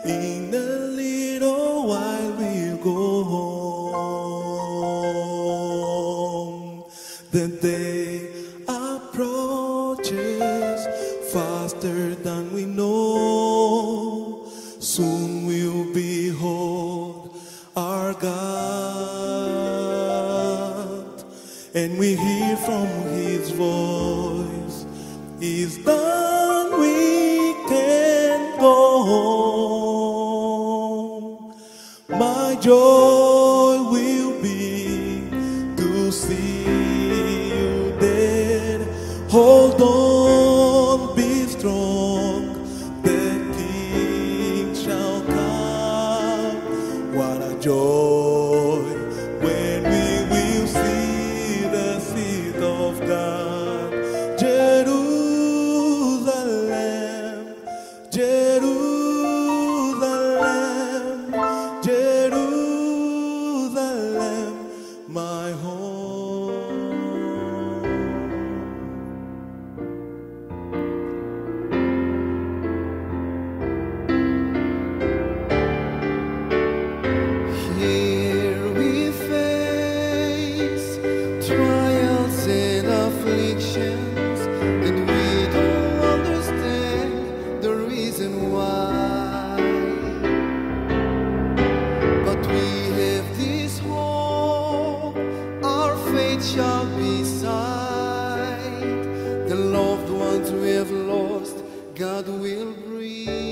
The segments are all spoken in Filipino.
In a little while we'll go home. The day approaches faster than we know. Soon we'll behold our God, and we hear from His voice, "It's done, we can go home." My joy will be to see you there. Hold on, be strong, the King shall come. What a joy when we will see the seat of God. Jerusalem, Jerusalem, Jerusalem, my home. Here we face trials and afflictions, and we don't understand the reason why. But we have this hope, our faith shall be sight. The loved ones we have lost, God will bring.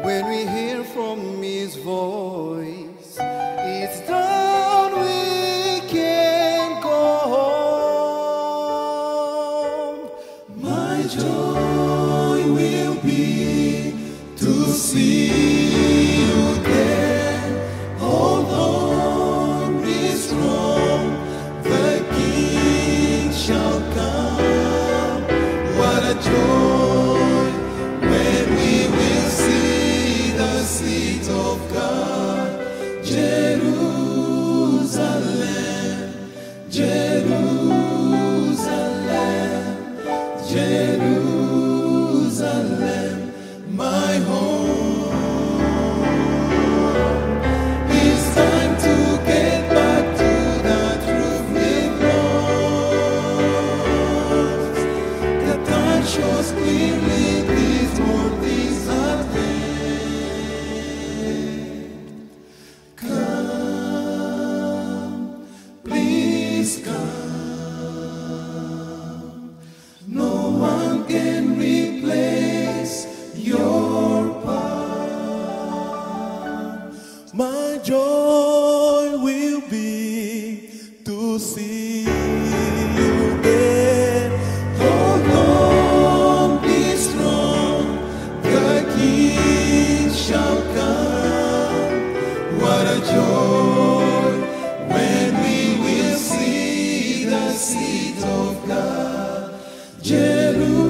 When we hear from His voice, it's done, we can go home. My joy will be to see you there. Hold on, be strong, the King shall come. What a joy when we will see the seat of God. Jerusalem, Jerusalem, Jerusalem, my home. It's time to get back to the truth we've lost. The time shows clearly these world is at hand. Come, please come. No one can replace your part. My joy will be to see you there. Hold on, be strong, the King shall come. What a joy when we will see the seat of God. Jerusalem,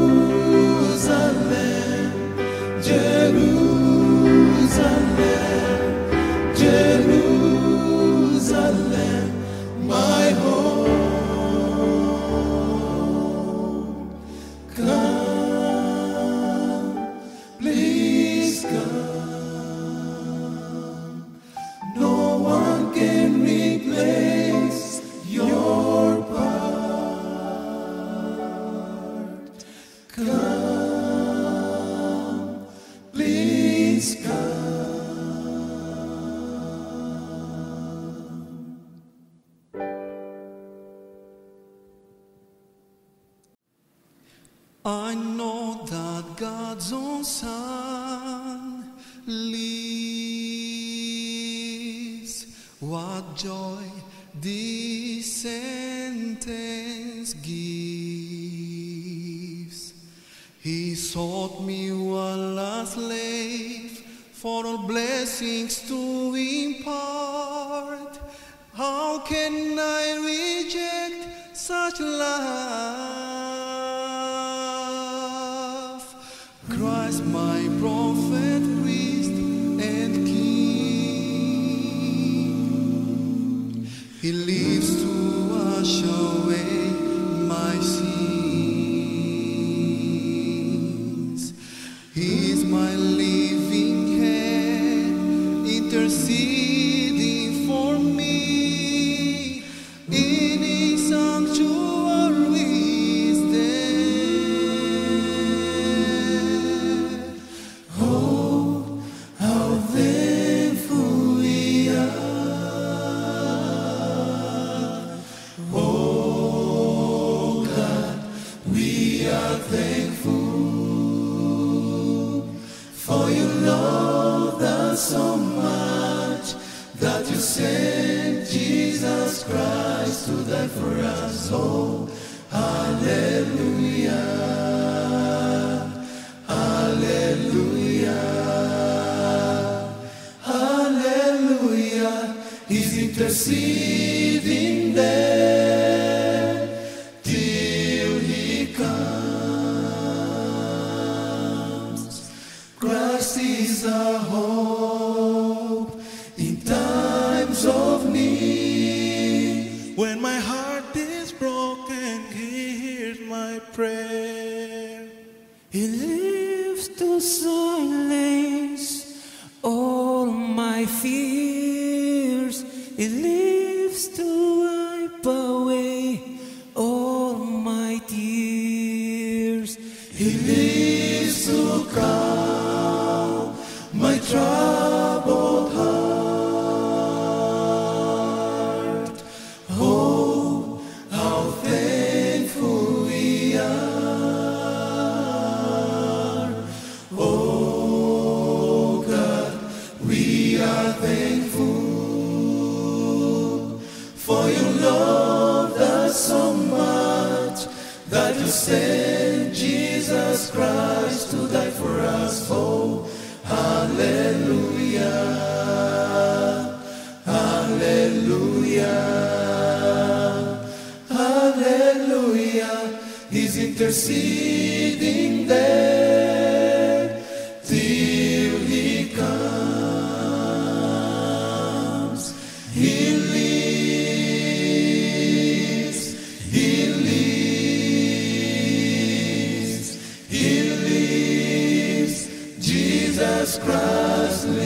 Jerusalem, Jerusalem, my home. Come, please come. No one can replace your part. Come, please come. I know that God's own Son lives. What joy this sentence gives. He sought me while a slave, for all blessings to impart. How can I reject such love? Christ, my prophet, priest, and king. He lives to wash away my sins. He is my living hand, interceding for me. In His sanctuary is there. Oh, how thankful we are. Oh God, we are thankful. For you loved us so much that you sent Jesus Christ to die for us. Oh, hallelujah, hallelujah, hallelujah. He's interceding there till He comes. Christ is our hope in times of need. When my heart is broken, He hears my prayer. He lives to silence all my fears. He lives to wipe away all my tears. He lives to calm my troubled heart. Oh, how thankful we are. Oh God, we are thankful. For you loved us so much that you sent Jesus Christ to die for us. Oh, hallelujah, hallelujah, hallelujah. He's interceding there till He comes. He lives, He lives, He lives. Jesus Christ lives.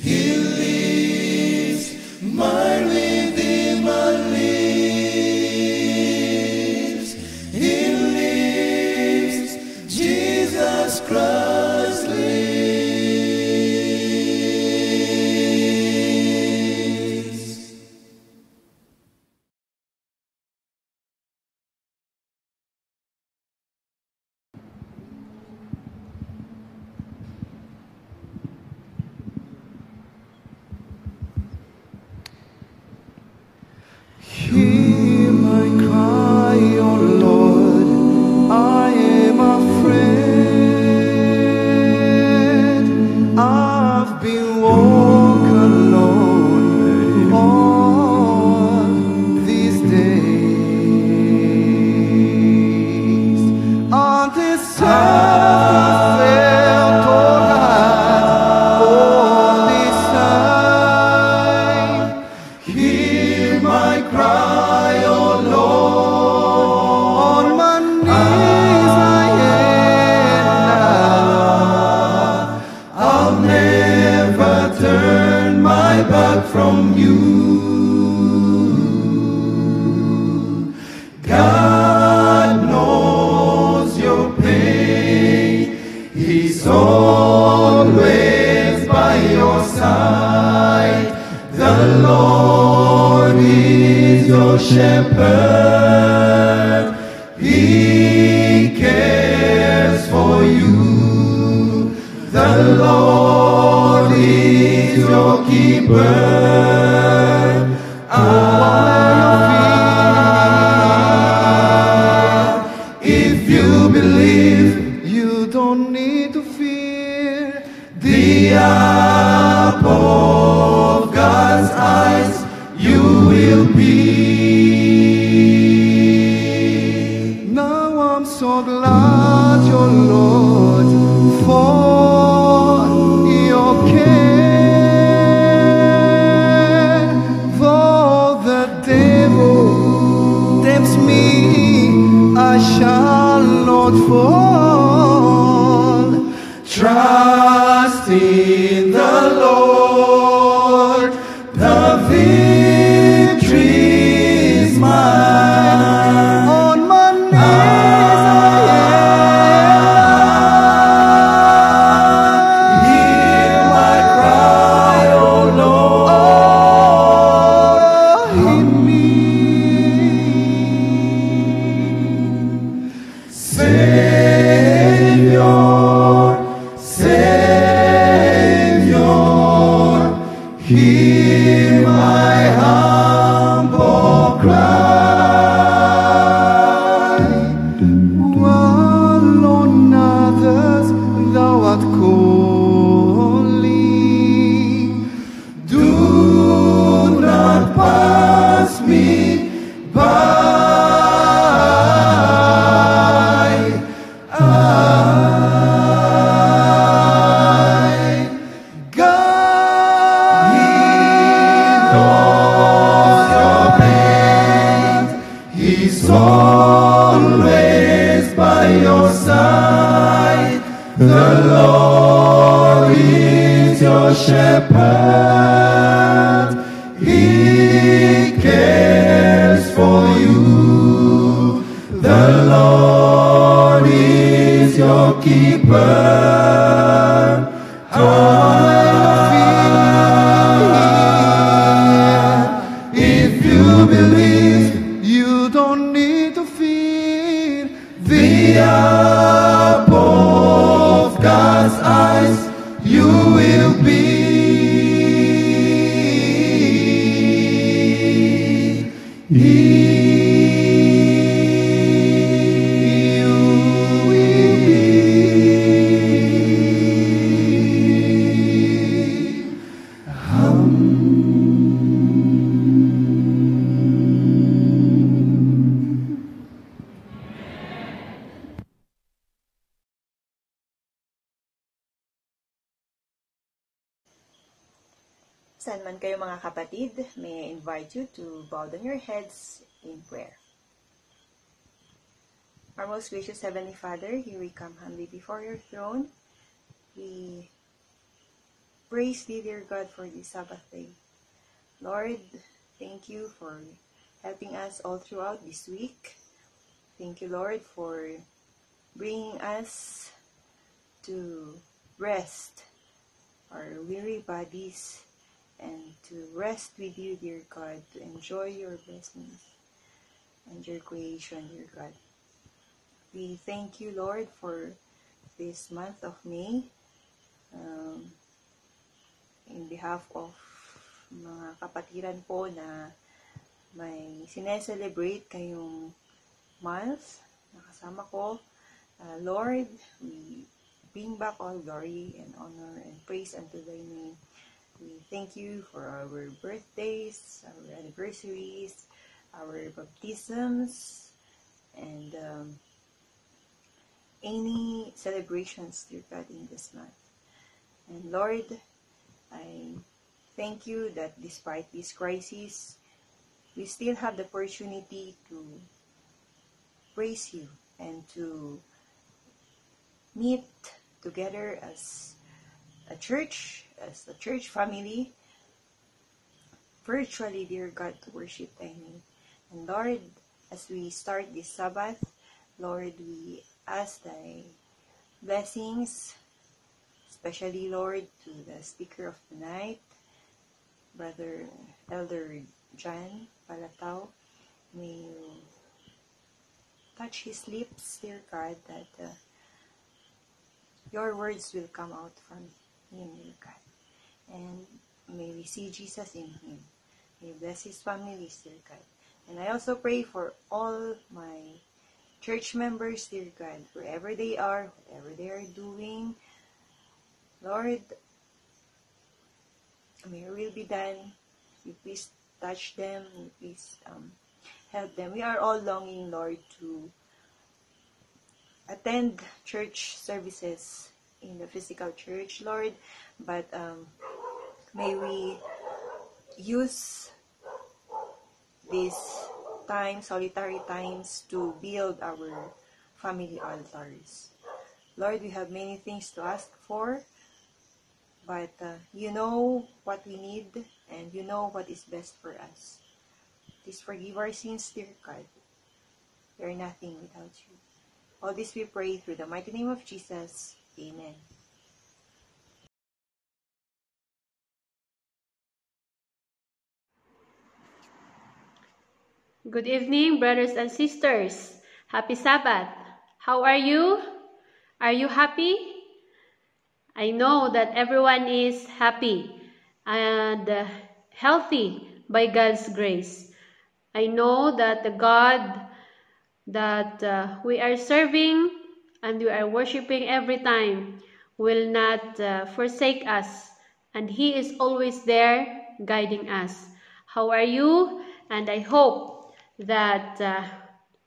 He lives. My Redeemer lives. He lives. Jesus Christ lives. Hear my cry, O Lord, I am afraid. I've been walking alone all these days. On this time I felt all this time. Hear my cry, O Lord. On my knees I am now. I'll never turn my back from you. God knows your pain. He's always by your side. The Lord is your shepherd. He cares for you. The Lord is your keeper. If you believe, you don't need to fear. The apple of God's eyes you will be. Now I'm so glad your Lord for your care. For the devil tempts me, I shall not would fall. Trust in the Lord, the victory is mine. On my knees hear my cry, O Lord, hear me. Savior, Savior, hear my humble cry. While on others thou art calling, do not pass me by. God, He knows your pain. He's always by your side. The Lord is your shepherd. He cares for you. The Lord is your keeper. If you believe, you don't need to fear. The apple of God's eyes you will be. Saan man kayo mga kapatid, may I invite you to bow down your heads in prayer. Our most gracious Heavenly Father, here we come humbly before your throne. We praise thee, dear God, for this Sabbath day. Lord, thank you for helping us all throughout this week. Thank you, Lord, for bringing us to rest our weary bodies and to rest with you, dear God, to enjoy your blessings and your creation, dear God. We thank you, Lord, for this month of May. In behalf of mga kapatiran po na may sineselebrate kayong month, nakasama ko, Lord, we bring back all glory and honor and praise unto thy name. We thank you for our birthdays, our anniversaries, our baptisms, and any celebrations, dear God, in this month. And Lord, I thank you that despite this crisis, we still have the opportunity to praise you and to meet together as a church family, virtually, dear God, to worship thy name. And Lord, as we start this Sabbath, Lord, we ask thy blessings, especially, Lord, to the speaker of the night, Brother Elder John Palatao. May you touch his lips, dear God, that your words will come out from him, dear God. And may we see Jesus in him. May you bless his families, dear God. And I also pray for all my church members, dear God, wherever they are, whatever they are doing. Lord, may your will be done. You please touch them. You please help them. We are all longing, Lord, to attend church services in the physical church, Lord. But may we use these times, solitary times, to build our family altars. Lord, we have many things to ask for, but you know what we need and you know what is best for us. Please forgive our sins, dear God. We are nothing without you. All this we pray through the mighty name of Jesus. Amen. Good evening, brothers and sisters. Happy Sabbath. How are you? Are you happy? I know that everyone is happy and healthy by God's grace. I know that the God that we are serving and we are worshiping every time will not forsake us, and He is always there guiding us. How are you? And I hope that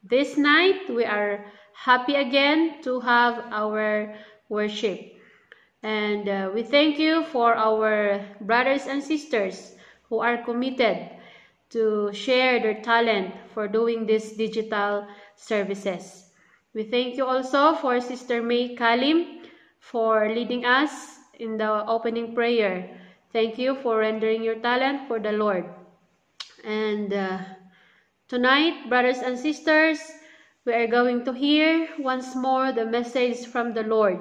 this night we are happy again to have our worship. And we thank you for our brothers and sisters who are committed to share their talent for doing these digital services. We thank you also for Sister May Kalim for leading us in the opening prayer. Thank you for rendering your talent for the Lord. And tonight, brothers and sisters, we are going to hear once more the message from the Lord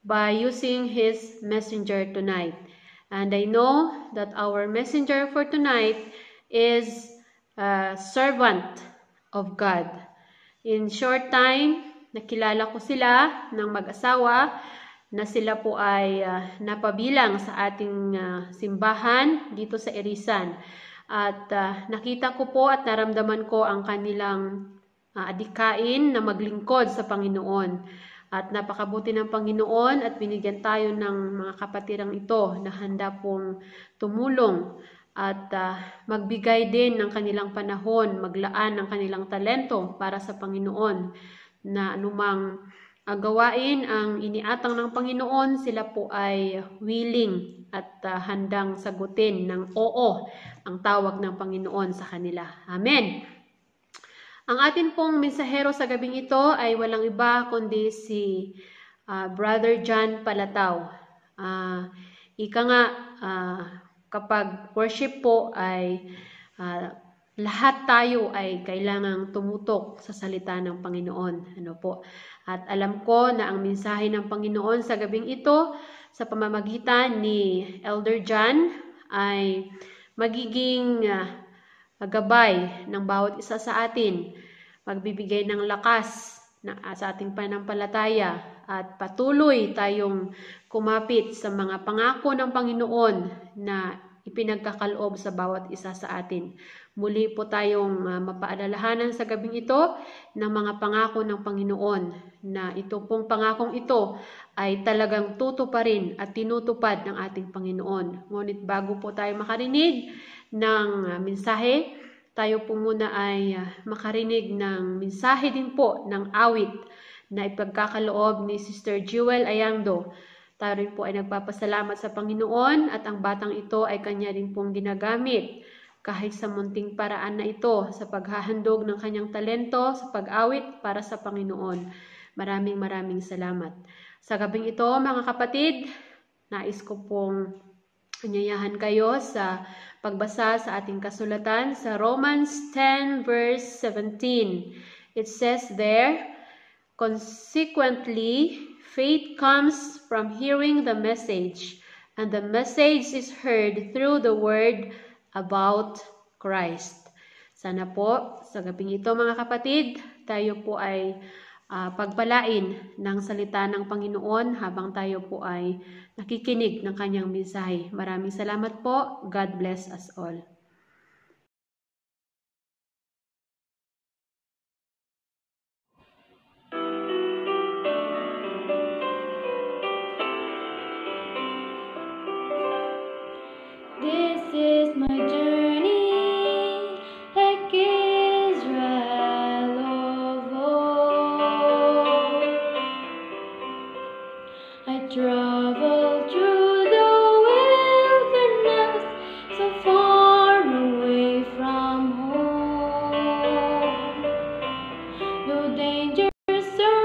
by using His messenger tonight. And I know that our messenger for tonight is a servant of God. In short time, nakilala ko sila ng mag-asawa na sila po ay napabilang sa ating simbahan dito sa Irisan. At nakita ko po at naramdaman ko ang kanilang adikain na maglingkod sa Panginoon. At napakabuti ng Panginoon at binigyan tayo ng mga kapatirang ito na handa pong tumulong at magbigay din ng kanilang panahon, maglaan ng kanilang talento para sa Panginoon, na anumang gawain ang iniatang ng Panginoon, sila po ay willing at handang sagutin ng oo ang tawag ng Panginoon sa kanila. Amen. Ang atin pong mensahero sa gabing ito ay walang iba kundi si Brother John Palataw. Ika nga, kapag worship po ay lahat tayo ay kailangang tumutok sa salita ng Panginoon. Ano po? At alam ko na ang mensahe ng Panginoon sa gabing ito sa pamamagitan ni Elder John ay magiging gabay ng bawat isa sa atin, magbibigay ng lakas sa ating panampalataya at patuloy tayong kumapit sa mga pangako ng Panginoon na ipinagkakaloob sa bawat isa sa atin. Muli po tayong mapaalalahanan sa gabing ito ng mga pangako ng Panginoon na ito pong pangakong ito ay talagang tutuparin at tinutupad ng ating Panginoon. Ngunit bago po tayo makarinig ng mensahe, tayo po muna ay makarinig ng mensahe din po ng awit na ipagkakaloob ni Sister Jewel Ayangdo. Tayo rin po ay nagpapasalamat sa Panginoon at ang batang ito ay kanya rin pong ginagamit kahit sa munting paraan na ito sa paghahandog ng kanyang talento sa pag-awit para sa Panginoon. Maraming salamat. Sa gabing ito, mga kapatid, nais ko pong anyayahan kayo sa pagbasa sa ating kasulatan sa Romans 10 verse 17. It says there, "Consequently, faith comes from hearing the message, and the message is heard through the word about Christ." Sana po, sa gabing ito mga kapatid, tayo po ay pagpalain ng salita ng Panginoon habang tayo po ay nakikinig ng kanyang mensahe. Maraming salamat po. God bless us all. This is my journey, like Israel of old. I traveled through the wilderness, so far away from home. No danger surrounds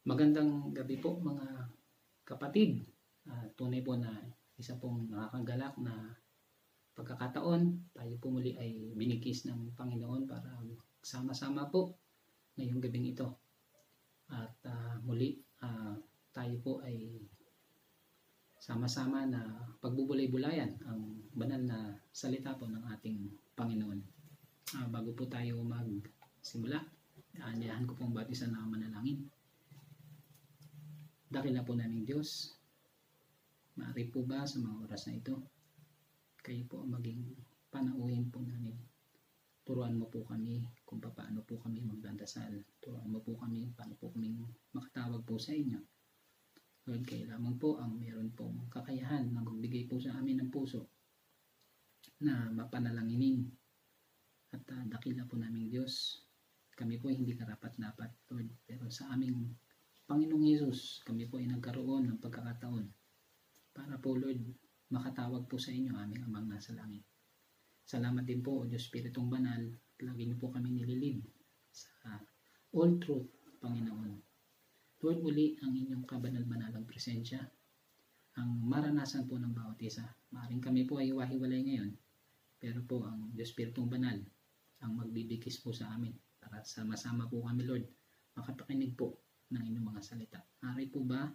Magandang gabi po mga kapatid. Tunay po na isa pong nakakagalak na pagkakataon. Tayo po muli ay binigkis ng Panginoon para sama-sama po ngayong gabing ito. At muli tayo po ay sama-sama na pagbubulay-bulayan ang banal na salita po ng ating Panginoon. Bago po tayo magsimula, aanyahan ko pong bati sa na manalangin. Dakila po naming Diyos, maaari po ba sa mga oras na ito, kayo po ang maging panauhin po namin. Turuan mo po kami kung paano po kami magdadasal. Turuan mo po kami paano po kami makatawag po sa inyo. Lord, kayo lamang po ang meron pong kakayahan na magbigay po sa amin ng puso na mapanalanginin. At dakila po naming Diyos, kami po hindi karapat-dapat, Lord, pero sa aming Panginoong Hesus, kami po ay nagkaroon ng pagkakataon para po, Lord, makatawag po sa inyo aming Amang nasa langit. Salamat din po, O Diyos Spiritong Banal, lagi niyo po kami nililid sa all truth, Panginoon. Lord, uli ang inyong kabanal-banalang presensya, ang maranasan po ng bawat isa. Maaring kami po ay hiwa-hiwalay ngayon, pero po ang Diyos Spiritong Banal ang magbibigkis po sa amin para sama-sama po kami, Lord, makapakinig po ng inyong mga salita. Ari po ba,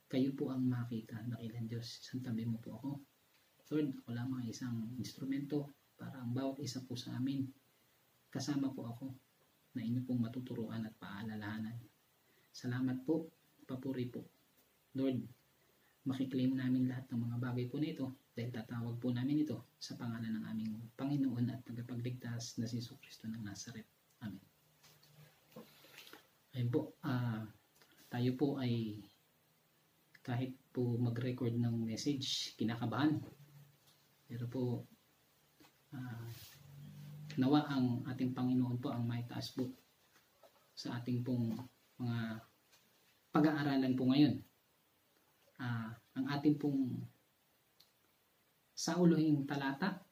kayo po ang makita, dakilang Diyos, isang tabi mo po ako. Lord, ako lamang isang instrumento para ang bawat isa po sa amin, kasama po ako, na inyo pong matuturuan at paalalahanan. Salamat po, papuri po. Lord, makiklaim namin lahat ng mga bagay po na ito, dahil tatawag po namin ito sa pangalan ng aming Panginoon at tagapagligtas na si Jesucristo ng Nazaret. Amen. Ayun po, tayo po ay kahit po mag-record ng message, kinakabahan. Pero po, nawa ang ating Panginoon po ang may taas po sa ating pong mga pag-aaralan po ngayon. Ang ating pong sauluhing talata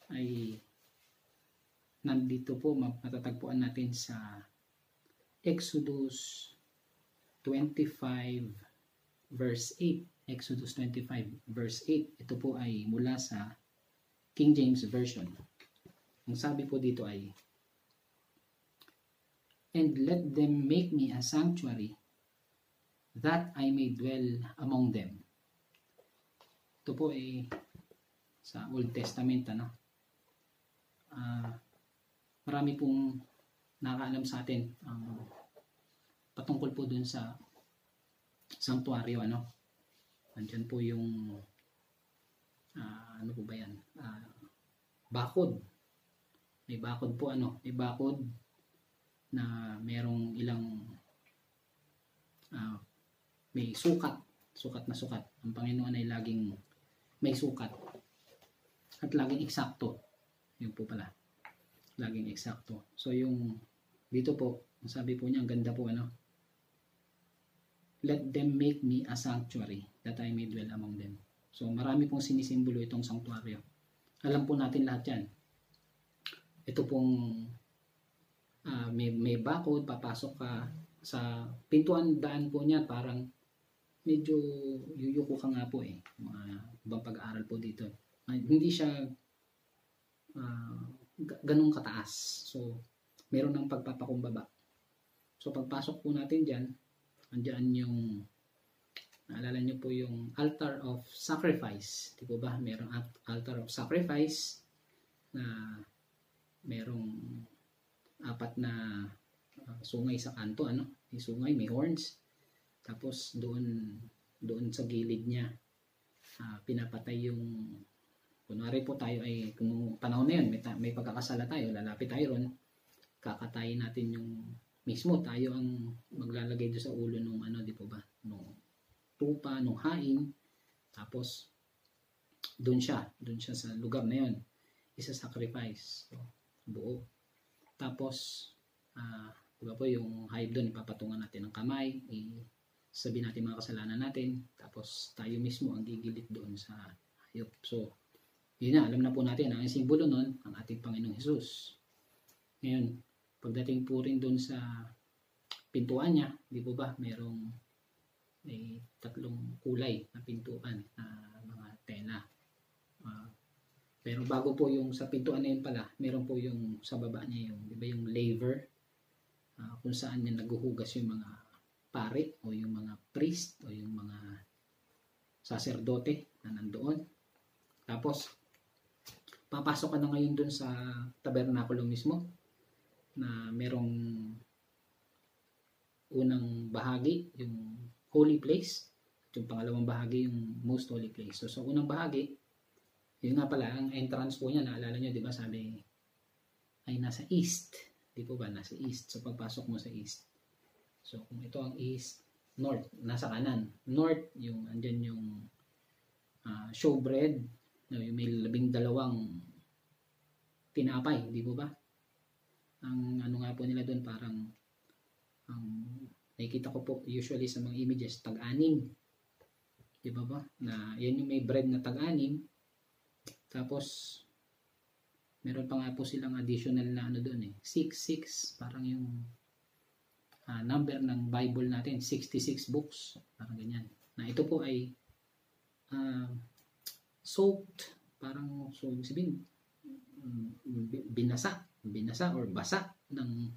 ay nandito po, matatagpuan natin sa Exodus 25 verse 8. Exodus 25 verse 8. Ito po ay mula sa King James Version. Ang sabi po dito ay, "And let them make me a sanctuary, that I may dwell among them." Ito po ay sa Old Testament, marami pong nakakaalam sa atin patungkol po dun sa sanctuaryo, Nandiyan po yung ano po ba yan? Bakod. May bakod po, may bakod na merong ilang may sukat na sukat. Ang Panginoon ay laging may sukat at laging eksakto. Yun po pala, laging eksakto. So yung dito po, ang sabi po niya, ang ganda po, "Let them make me a sanctuary, that I may dwell among them." So marami pong sinisimbolo itong sanctuaryo. Alam po natin lahat yan. Ito pong may bakod, papasok ka sa pintuan, daan po niya, parang medyo yuyuko ka nga po mga ibang pag-aaral po dito. Hindi siya ganun kataas. So meron ng pagpapakumbaba. So pagpasok po natin dyan, andyan yung, naalala nyo po yung altar of sacrifice. Di po ba? Merong altar of sacrifice na merong 4 na sungay sa kanto, May sungay, may horns. Tapos doon sa gilid niya, pinapatay yung, kunwari po tayo ay, kung panahon na yun, may pagkakasala tayo, lalapit tayo ron, kakatayin natin yung mismo, tayo ang maglalagay doon sa ulo nung di po ba, nung tupa, nung hain, tapos doon siya sa lugar na yun, isa-sacrifice, so, buo. Tapos diba po yung hayop doon, ipapatungan natin ng kamay, sabihin natin mga kasalanan natin, tapos tayo mismo ang gigilid doon sa hayop. So yun na, alam na po natin ang simbolo nun, ang ating Panginoong Hesus. Ngayon, pagdating po rin doon sa pintuan niya, di po ba? May 3 kulay na pintuan na mga tela. Pero bago po yung sa pintuan na yun pala, meron po yung sa baba niya yung, di ba, yung laver, kung saan niya naguhugas yung mga pare o yung mga priest o yung mga saserdote na nandoon. Tapos, papasok ka na ngayon dun sa tabernakulo mismo na merong unang bahagi, yung holy place, at yung pangalawang bahagi, yung most holy place. So, sa unang bahagi, yun nga pala, ang entrance po niya, naalala nyo, di ba, sabi, ay nasa east. Di po ba, nasa east. So, pagpasok mo sa east. So, kung ito ang east, north, nasa kanan. North, yung, andyan yung showbread, yung may 12 tinapay, di po ba? Ang ano nga po nila doon, parang, nakikita ko po, usually sa mga images, tag-anim. Di ba ba? Na, yan yung may bread na tag-anim. Tapos, meron pa nga po silang additional na ano doon 6, parang yung number ng Bible natin, 66 books, parang ganyan. Na ito po ay soaked, parang, so sabihin, binasa or basa ng,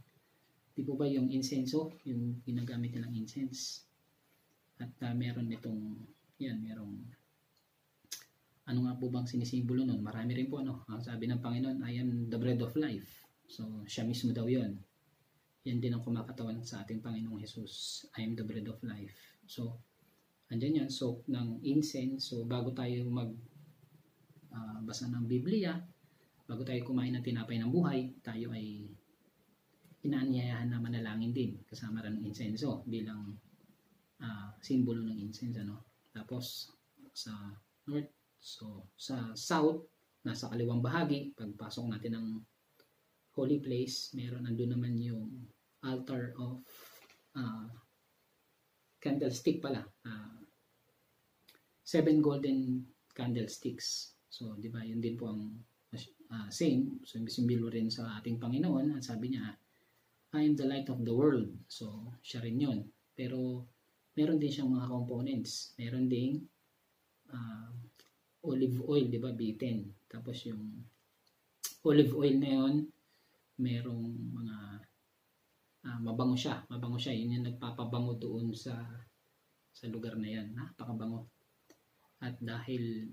di po ba yung insenso, yung ginagamit nilang incense. At meron itong, yan, merong, ano nga po bang sinisimbolo nun? Marami rin po, ano? Ang sabi ng Panginoon, I am the bread of life. So, siya mismo daw yun. Yan din ang kumakatawan sa ating Panginoong Jesus. I am the bread of life. So, andyan yan, soak ng incense. So, bago tayo basa ng Biblia, bago tayo kumain ng tinapay ng buhay, tayo ay inaanyayahan na manalangin din kasama rin ng insenso bilang simbolo ng incense, ano? Tapos, sa north, so, sa south, nasa kaliwang bahagi, pagpasok natin ng holy place, nandun naman yung altar of candlestick pala. 7 golden candlesticks. So, di ba, yun din po ang same. So, simbolo rin sa ating Panginoon. At sabi niya, I am the light of the world. So, siya rin yun. Pero, meron din siyang mga components. Meron ding olive oil, di ba, beaten. Tapos yung olive oil na yun, merong mga mabango siya. Yun yung nagpapabango doon sa lugar na yan. Napakabango. At dahil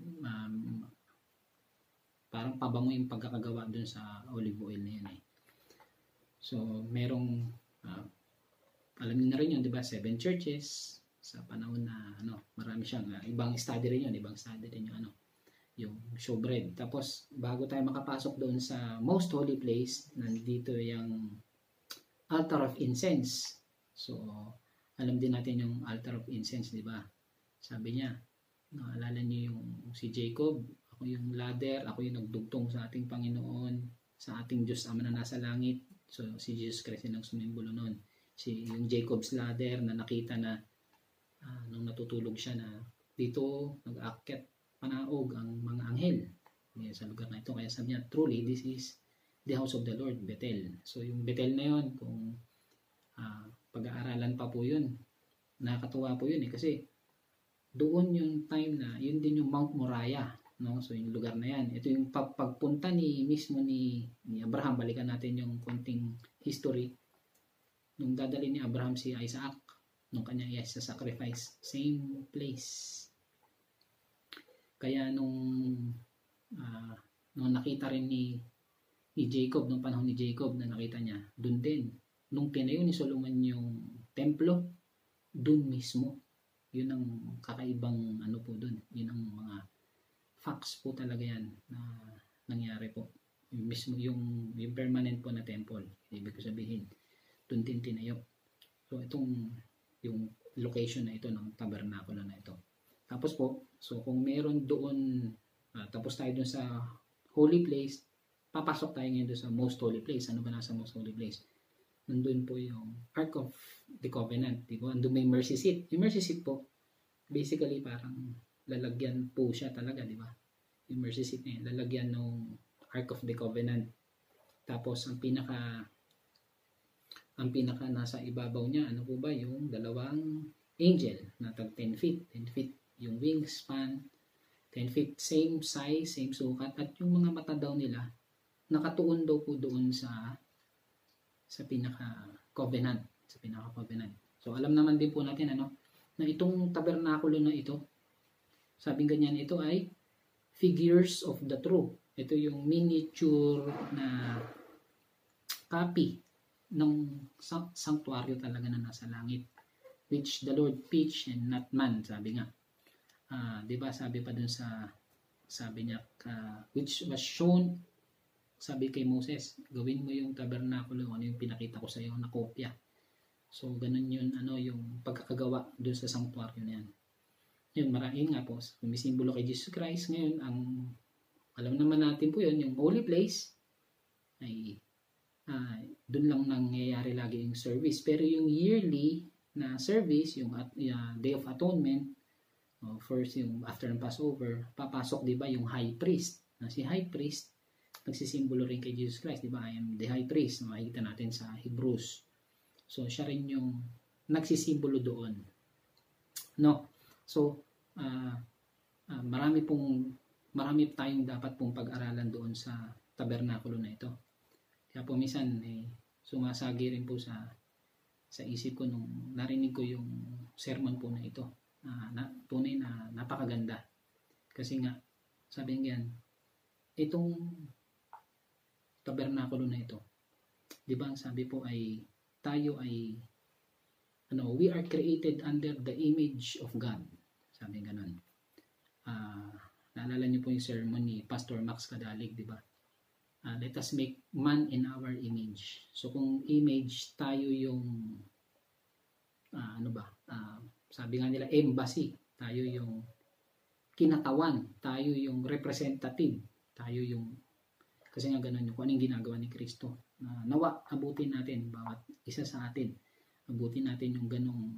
parang pabango yung pagkakagawa doon sa olive oil na yan. So, merong alam niyo na rin yun, di ba? 7 churches sa panahon na marami siyang ibang study rin yun, yung showbread. Tapos bago tayo makapasok doon sa most holy place, nandito yung altar of incense. So alam din natin yung altar of incense, di ba? Sabi niya, naalala niyo yung si Jacob, ako yung ladder, ako yung nagdugtong sa ating Panginoon, sa ating Diyos Ama na nasa langit. So si Jesus Christ yung sumimbolo noon. Yung Jacob's ladder na nakita na nung natutulog siya na dito nag-aakyat panaog ang mga anghel sa lugar na ito. Kaya sabi niya, truly this is the house of the Lord, Bethel. So yung Bethel na yun, kung pag-aaralan pa po yun, nakakatuwa po yun kasi doon yung time na yun din yung Mount Moriah, no? So yung lugar na yan, ito yung pagpunta mismo ni Abraham. Balikan natin yung konting history. Nung dadali ni Abraham si Isaac, nung kanya sacrifice, same place. Kaya nung nakita rin ni Jacob, nung panahon ni Jacob na nakita niya, dun din. Nung tinayo ni Solomon yung templo, dun mismo. Yun ang kakaibang po dun. Yun ang mga facts po talaga yan na nangyari po. Yung mismo yung permanent po na temple. Ibig sabihin, dun din tinayo. So yung location na ito ng tabernakulo na ito. Tapos po, so kung meron doon, tapos tayo doon sa holy place, papasok tayo ngayon doon sa most holy place. Ano ba nasa most holy place? Nandun po yung Ark of the Covenant. Diba? Nandun may mercy seat. Yung mercy seat po, basically parang lalagyan po siya talaga, di ba? Yung mercy seat na yun, lalagyan ng Ark of the Covenant. Tapos ang pinaka ang pinaka nasa ibabaw niya, ano po ba, yung dalawang angel na tag 10 feet. 10 feet yung wingspan, 10 feet, same size, same sukat, at yung mga mata daw nila, nakatuon daw po doon sa pinaka-covenant. So, alam naman din po natin, na itong tabernakulo na ito, sabing ganyan, ito ay figures of the true. Ito yung miniature na copy ng sanctuaryo talaga na nasa langit, which the Lord pitched and not man, sabi nga. Diba, sabi pa dun sabi niya, which was shown, sabi kay Moses, gawin mo yung tabernakulo, ano yung pinakita ko sa iyo na kopya. So, ganun yun, yung pagkakagawa dun sa sanctuaryo na yan. Yun, maraming nga po, sumisimbolo kay Jesus Christ. Ngayon, alam naman natin po yun, yung holy place, ay dun lang nangyayari lagi yung service. Pero yung yearly na service, yung Day of Atonement, first yung after ng Passover, papasok, di ba, yung high priest. Na si high priest, nagsisimbolo rin kay Jesus Christ, di ba? I am the high priest, makikita natin sa Hebrews. So, siya rin yung nagsisimbolo doon. No? So, marami tayong dapat pong pag-aralan doon sa tabernakulo na ito. Kaya po minsan, sumasagi rin po sa isip ko nung narinig ko yung sermon po na ito. Tunay na napakaganda. Kasi nga, sabi nga yan, itong tabernakulo na ito, di ba ang sabi po ay, tayo ay, we are created under the image of God. Sabi ganun. Naalala niyo po yung sermon ni Pastor Max Kadalig, di ba? Let us make man in our image. So kung image, tayo yung sabi nga nila embassy, tayo yung kinatawan, tayo yung representative, tayo yung, kasi nga ganun yung kung anong ginagawa ni Kristo. Nawa, abutin natin bawat isa sa atin, abutin natin yung ganong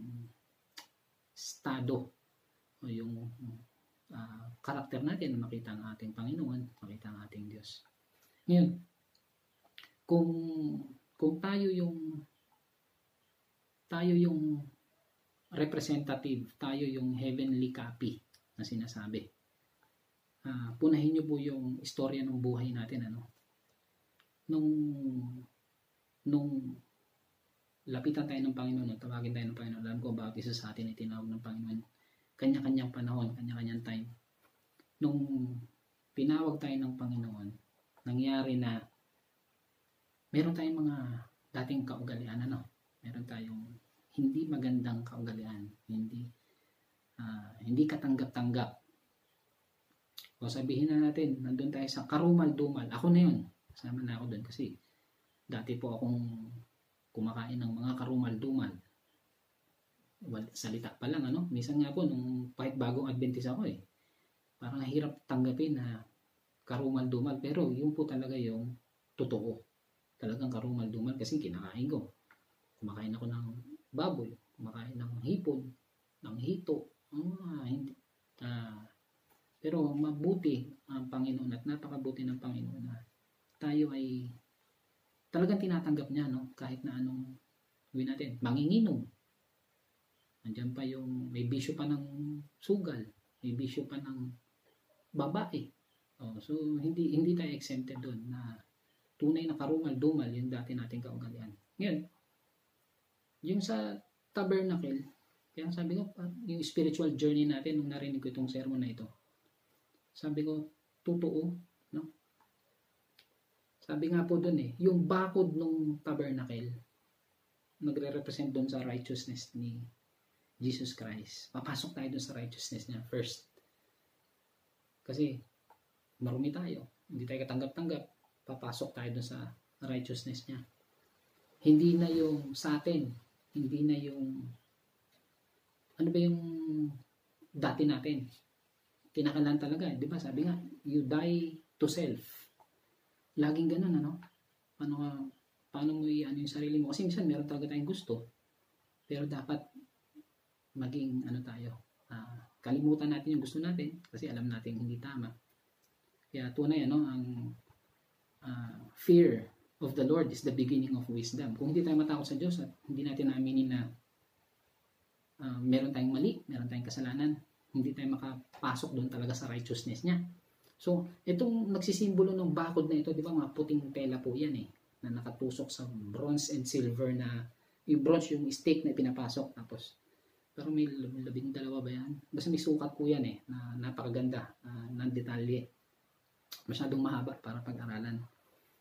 estado o yung karakter natin na makita ang ating Panginoon, makita ang ating Diyos. Ngayon, kung tayo yung representative, tayo yung heavenly copy na sinasabi. Punahin niyo po yung istorya ng buhay natin, nung lapitan tayo ng Panginoon, tawagin tayo ng Panginoon, alam ko bawat isa sa atin ay tinawag ng Panginoon, kanya-kanyang panahon, kanya-kanyang time. Nung pinawag tayo ng Panginoon, nangyari na meron tayong mga dating kaugalian, meron tayong hindi magandang kaugalian, hindi katanggap-tanggap. O sabihin na natin, nandun tayo sa karumal-dumal. Ako na yun. Sama na ako doon kasi dati po akong kumakain ng mga karumal-dumal. Salita pa lang, Minsan nga po, nung kahit bagong Adventist ako, parang hirap tanggapin na karumal-dumal. Pero yun po talaga yung totoo. Talagang karumal-dumal kasi kinakain ko. Kumakain ako ng baboy, kumakain ng hipon, ng hito. Pero mabuti ang Panginoon at napakabuti ng Panginoon na tayo ay talagang tinatanggap niya, kahit na anong gawin natin. Manginginom. Nandiyan pa yung may bisyo pa ng sugal, may bisyo pa ng babae. So hindi tayo exempted doon na tunay na karumal-dumal yung dati nating kaugalian. Ngayon, yung sa tabernacle, kaya sabi ko, yung spiritual journey natin nung narinig ko itong sermon na ito, sabi ko, totoo, Sabi nga po doon yung bakod ng tabernacle, nagre-represent doon sa righteousness ni Jesus Christ. Papasok tayo doon sa righteousness niya first. Kasi marumi tayo, hindi tayo katanggap-tanggap, papasok tayo doon sa righteousness niya. Hindi na yung sa atin, hindi na yung ano ba yung dati natin. Kinakalan talaga, di ba? Sabi nga, you die to self. Laging ganun, paano mo i-ano yung sarili mo? Kasi minsan meron talaga tayong gusto. Pero dapat maging tayo. Kalimutan natin yung gusto natin kasi alam natin hindi tama. Kaya tunay ang fear of the Lord is the beginning of wisdom. Kung hindi tayo matakot sa Diyos at hindi natin naaminin na meron tayong mali, meron tayong kasalanan, hindi tayo makapasok doon talaga sa righteousness niya. So, itong nagsisimbolo ng bakod na ito, di ba, mga puting tela po yan na nakatusok sa bronze and silver na, yung bronze yung stake na pinapasok, tapos, pero may 12 ba yan? Basta may sukat po yan na napakaganda, ng detalye. Masyadong mahaba para pag-aralan.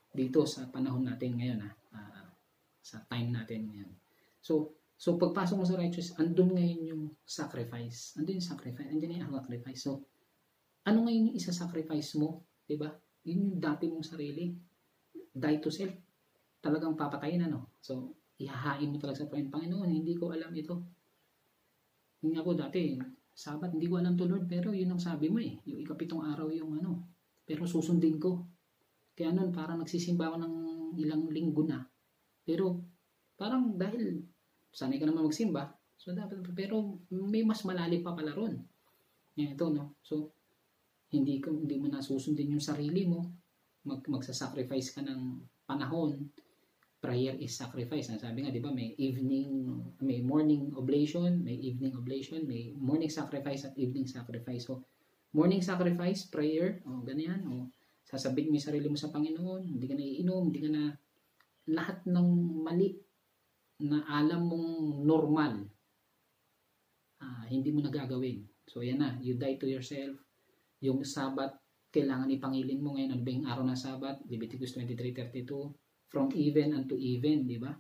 Dito sa panahon natin ngayon, sa time natin ngayon. So pagpasok mo sa righteous, andun ngayon yung sacrifice. Andun yung sacrifice. Andun yung sacrifice. So, ano ngayon yung isa-sacrifice mo? Diba? Yun yung dati mong sarili. Die to self. Talagang papatayin, So, ihahain mo talaga sa Panginoon. Hindi ko alam ito. Yung ako dati, Sabat, hindi ko alam to Lord, pero yun ang sabi mo Yung 7 araw yung pero susundin ko. Kaya nun, parang nagsisimba ako ng ilang linggo na. Pero, parang dahil sanay ka naman magsimba, so dapat, pero may mas malalim pa pala ron. Yan ito, So, hindi mo nasusundin yung sarili mo, magsasacrifice ka ng panahon. Prayer is sacrifice. Sabi nga, di ba, may morning oblation, may evening oblation, may morning sacrifice at evening sacrifice. So, morning sacrifice, prayer, ganyan, sasabit mo yung sarili mo sa Panginoon, hindi ka na iinom, hindi ka na, lahat ng mali na alam mong normal, hindi mo nagagawin. So, yan na, you die to yourself. Yung Sabat, kailangan ipangilin mo ngayon, ano ba yung araw ng Sabat? Leviticus 23:32, from even unto even, di ba?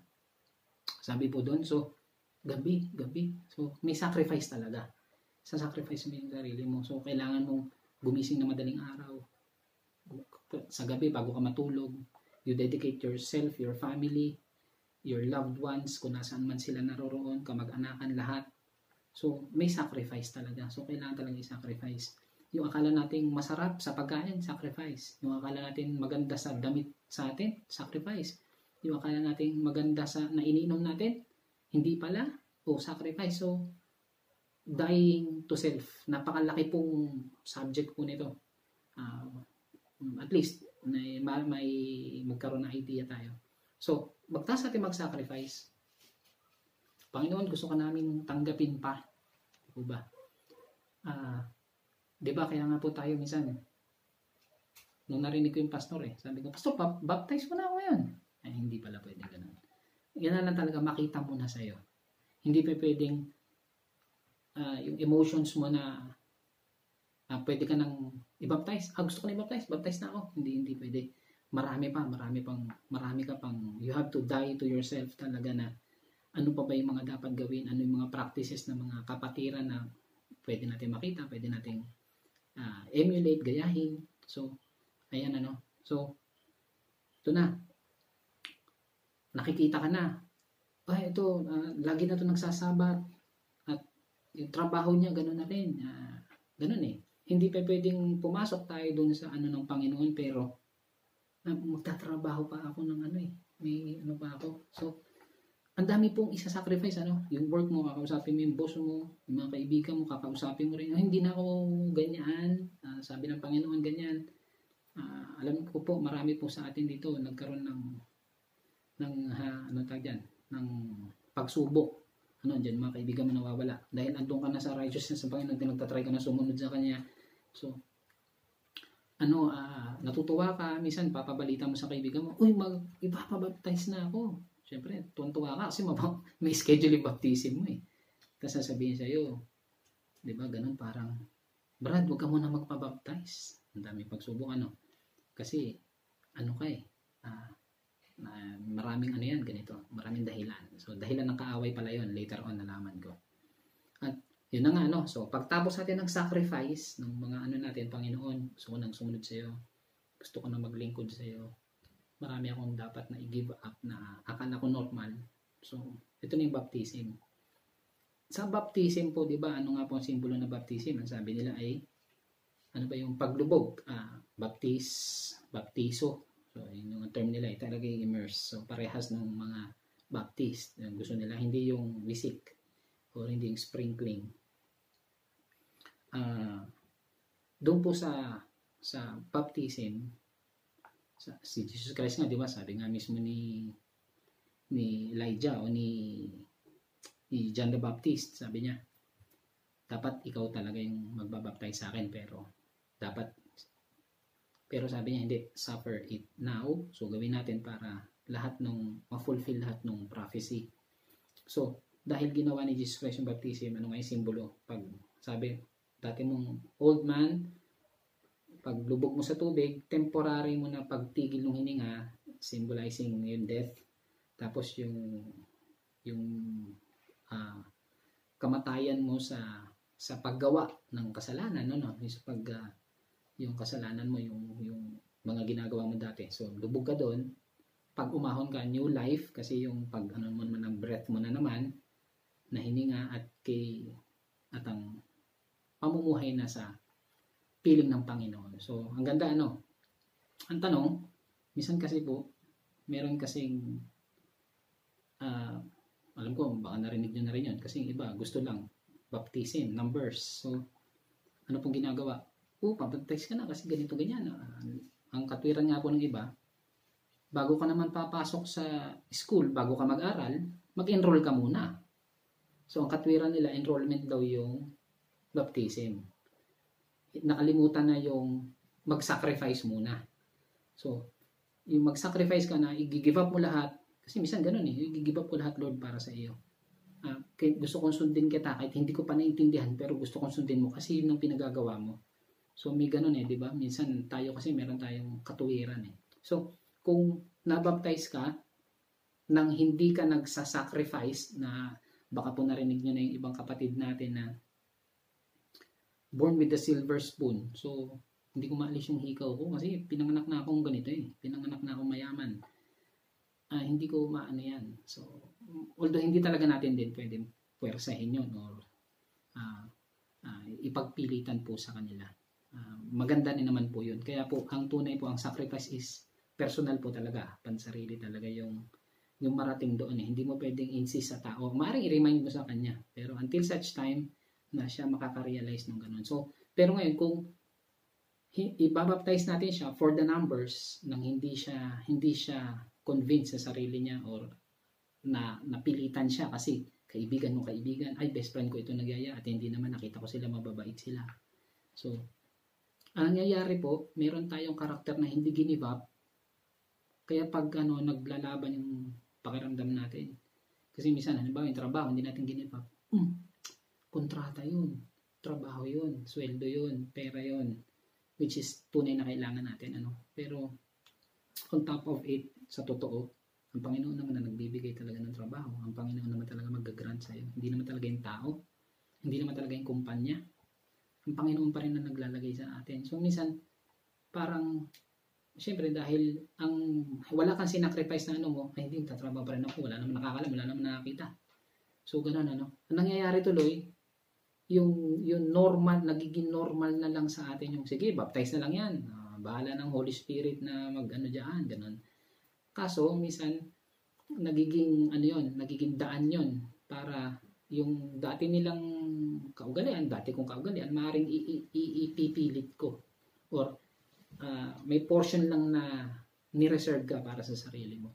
Sabi po doon, so, gabi. So, may sacrifice talaga. Sacrifice mo yung sarili mo. So, kailangan mong gumising na madaling araw. Sa gabi, bago ka matulog, you dedicate yourself, your family, your loved ones, kung nasaan man sila naroroon, kamag-anakan, lahat. So, may sacrifice talaga. So, kailangan talaga i-sacrifice. Yung akala nating masarap sa pagkain, sacrifice. Yung akala natin maganda sa damit sa atin, sacrifice. Yung akala natin maganda sa naininom natin, hindi pala, sacrifice. So, dying to self. Napakalaki pong subject po nito. At least, may magkaroon ng idea tayo. So, bagtas natin mag-sacrifice. Panginoon, gusto ka namin tanggapin pa. Diba? Diba, kaya nga po tayo minsan, nung narinig ko yung pastor sabi ko, Pastor, baptize mo na ako ngayon. Hindi pala pwede ganun. Yan na lang talaga makita mo na sa'yo. Hindi pa pwedeng yung emotions mo na pwede ka nang i-baptize. Gusto ko na i-baptize. Baptize na ako. Hindi pwede. Marami ka pang, you have to die to yourself talaga na ano pa ba yung mga dapat gawin, ano yung mga practices na mga kapatiran na pwede natin makita, pwede natin emulate, gayahin. So, ayan So, ito na. Nakikita ka na. Ito, lagi na ito nagsasabat. At yung trabaho niya, gano'n na rin. Gano'n Hindi pa pwedeng pumasok tayo dun sa ng Panginoon, pero magtatrabaho pa ako ng may pa ako. So, ang dami pong isa-sacrifice, yung work mo, kakausapin mo yung boss mo, yung mga kaibigan mo, kakausapin mo rin, hindi na ako ganyan, sabi ng Panginoon ganyan. Alam ko po, marami po sa atin dito, nagkaroon ng pagsubok. Diyan, mga kaibigan mo nawawala. Dahil andun ka na sa righteousness ng Panginoon, nagtatry ka na sumunod sa Kanya. So, natutuwa ka, minsan papabalita mo sa kaibigan mo, ipapabaptize na ako. Siyempre, tuwan-tuwa ka kasi may schedule yung baptism mo Tapos sasabihin sa'yo, di ba, ganun parang, Brad, huwag ka muna magpabaptize. Ang dami pagsubok, Kasi, maraming ganito, maraming dahilan. So, dahilan ng kaaway pala yun, later on nalaman ko. At, yun na nga, So, pagtapos natin ng sacrifice, ng mga natin, Panginoon, gusto ko nang sumunod sa'yo, gusto ko nang maglingkod sa'yo, marami akong dapat na i-give up na akala ko normal. So, ito na yung baptism. Sa baptism po, di ba, ano nga po ang simbolo ng baptism? Ang sabi nila ay, yung paglubog? Baptiso. So, yun yung term nila, talaga yung immerse. So, parehas ng mga baptist. Yung gusto nila, hindi yung wisik or hindi yung sprinkling. Doon po sa baptism, Si Jesus Christ nga, di ba, sabi nga mismo ni Elijah o ni John the Baptist, sabi niya, dapat ikaw talaga yung magbabaptize sa akin, pero sabi niya, hindi, suffer it now. So gawin natin para ma-fulfill lahat ng prophecy. So dahil ginawa ni Jesus Christ yung baptism, ano nga yung simbolo? Pag sabi, dati mong old man, pag lubog mo sa tubig, temporary mo na pagtigil ng hininga, symbolizing yung death. Tapos yung kamatayan mo sa paggawa ng kasalanan, yung kasalanan mo, yung mga ginagawa mo dati. So lubog ka doon. Pag umahon ka, new life, kasi yung pag mo naman ng breath mo na naman, na hininga at ang pamumuhay na sa piling ng Panginoon. So, ang ganda ang tanong, minsan kasi po, meron kasing, alam ko, baka narinig nyo na rin yun, kasi yung iba, gusto lang, baptism, numbers. So, ano pong ginagawa? Papaptize ka na kasi ganito, ganyan. Ang katwiran nga po ng iba, bago ka naman papasok sa school, bago ka mag-aral, mag-enroll ka muna. So, ang katwiran nila, enrollment daw yung baptism. Nakalimutan na yung mag-sacrifice muna. So, yung mag-sacrifice ka na, i-give up mo lahat. Kasi minsan ganun i-give up ko lahat, Lord, para sa iyo. Gusto kong sundin kita, kahit hindi ko pa naintindihan, pero gusto kong sundin mo kasi yun ang pinagagawa mo. So, may ganun di ba? Minsan tayo kasi meron tayong katuwiran So, kung nabaptize ka, nang hindi ka nagsasacrifice, na baka po narinig nyo na yung ibang kapatid natin na born with the silver spoon. So, hindi ko maalis yung hikaw ko kasi pinanganak na akong ganito Pinanganak na akong mayaman. Hindi ko maano yan. So, although hindi talaga natin din pwedeng puwersahin yun or ipagpilitan po sa kanila. Maganda din naman po yun. Kaya po, ang tunay po, ang sacrifice is personal po talaga. Pansarili talaga yung marating doon Hindi mo pwedeng insist sa tao. Maaaring i-remind mo sa kanya. Pero until such time na siya makaka-realize ng ganun. So, pero ngayon, kung ibabaptize natin siya for the numbers, nang hindi siya convinced sa sarili niya or napilitan siya kasi kaibigan, ay best friend ko ito nagyaya at hindi naman nakita ko sila, mababait sila. So, ang nangyayari po, meron tayong karakter na hindi give up. Kaya pag naglalaban yung pakiramdam natin. Kasi minsan, halimbawa yung trabaho, hindi natin give up. Kontrata yun, trabaho yun, sweldo yun, pera yun, which is tunay na kailangan natin. Pero, on top of it, sa totoo, ang Panginoon naman na nagbibigay talaga ng trabaho. Ang Panginoon naman talaga mag-grant sa'yo. Hindi naman talaga yung tao. Hindi naman talaga yung kumpanya. Ang Panginoon pa rin na naglalagay sa atin. So, minsan, parang, siyempre, dahil wala kang sinacrifice na ay hindi, tatrabaho pa rin ako. Wala naman nakakalam, wala naman nakakita. So, ganun, Ang nangyayari tuloy, yung normal, nagiging normal na lang sa atin yung, sige, baptize na lang yan. Bahala ng Holy Spirit na dyan, ganun. Kaso, minsan, nagiging daan yon para yung dati nilang dati kong kaugalian, maaaring ipipilit ko. Or, may portion lang na ni-reserve ka para sa sarili mo.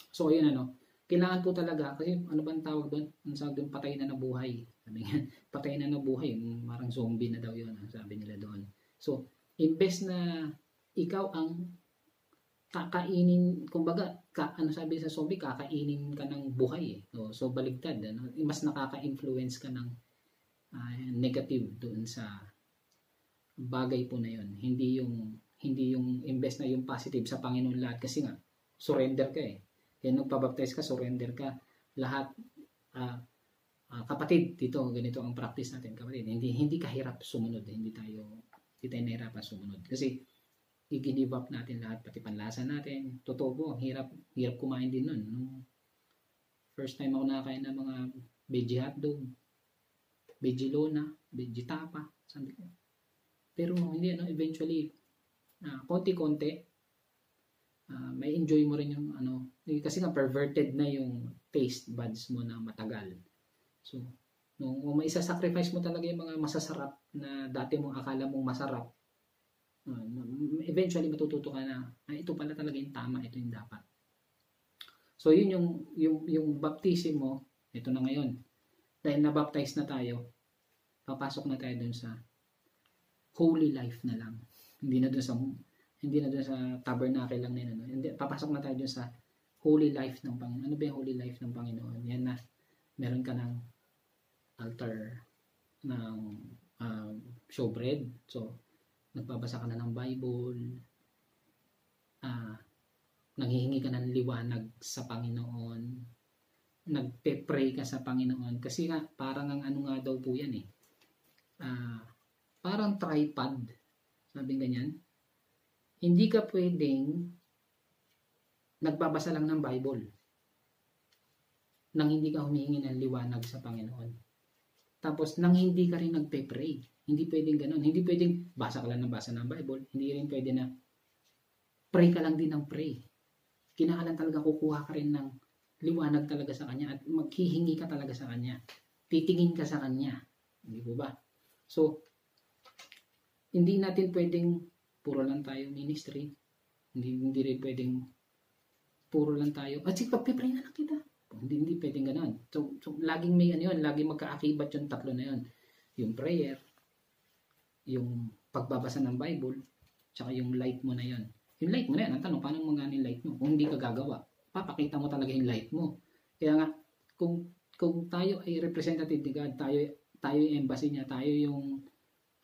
So, ayun kailangan po talaga, kasi bang tawag doon? Ang tawag doon, patay na nabuhay. Sabi nga, patay na nabuhay, parang zombie na daw yun, sabi nila doon. So, imbes na ikaw ang kakainin, kumbaga, sabi sa zombie, kakainin ka ng buhay So, baligtad. Mas nakaka-influence ka ng negative doon sa bagay po na yun. Hindi yung imbes na yung positive sa Panginoon lahat. Kasi nga, surrender ka Kaya nagpabaptize ka, surrender ka. Lahat, kapatid, dito, ganito ang practice natin, kapatid. Hindi kahirap sumunod. Hindi tayo nahirapan sumunod. Kasi, i-give up natin lahat, pati panlasa natin. Totoo po, hirap kumain din nun. First time ako nakakain ng mga veggie hotdog, veggie lona, veggie tapa, sabi ko. Pero hindi, eventually, konti-konti, may enjoy mo rin yung kasi nga perverted na yung taste buds mo na matagal. So, kung may isa-sacrifice mo talaga yung mga masasarap na dati mong akala mong masarap, Eventually matututo ka na ito pala talaga yung tama, ito yung dapat. So yun yung baptism mo, ito na ngayon. Dahil na-baptize na tayo, papasok na tayo dun sa holy life na lang. Hindi na dun sa tabernacle lang na ano. Hindi, papasok na tayo dun sa holy life ng Panginoon. Ano ba yung holy life ng Panginoon? Yan na meron ka ng altar ng showbread. So nagbabasa ka na ng Bible, nanghihingi ka ng liwanag sa Panginoon, nagpe-pray ka sa Panginoon. Kasi nga, parang ang ano nga daw po yan parang tripod, sabi ganyan. Hindi ka pwedeng nagbabasa lang ng Bible nang hindi ka humihingi ng liwanag sa Panginoon. Tapos, nang hindi ka rin nagpe-pray. Hindi pwedeng ganun. Hindi pwedeng basa ka lang ng basa ng Bible. Hindi rin pwede na pray ka lang din ng pray. Kinakailangan talaga kukuha ka rin ng liwanag talaga sa Kanya at maghihingi ka talaga sa Kanya. Titingin ka sa Kanya. Hindi po ba? So, hindi natin pwedeng puro lang tayo ministry. Hindi rin pwedeng puro lang tayo. At sige, pag-pray na lang kita. Hindi pwedeng ganun. So laging may ano yun, laging magkaakibat yung tatlo na yun. Yung prayer, yung pagbabasa ng Bible, tsaka yung light mo na yun. Yung light mo na yan, ang tanong, paano mo nga yung light mo? Kung hindi ka gagawa, papakita mo talaga yung light mo. Kaya nga, kung tayo ay representative ni God, tayo yung embassy niya, tayo yung,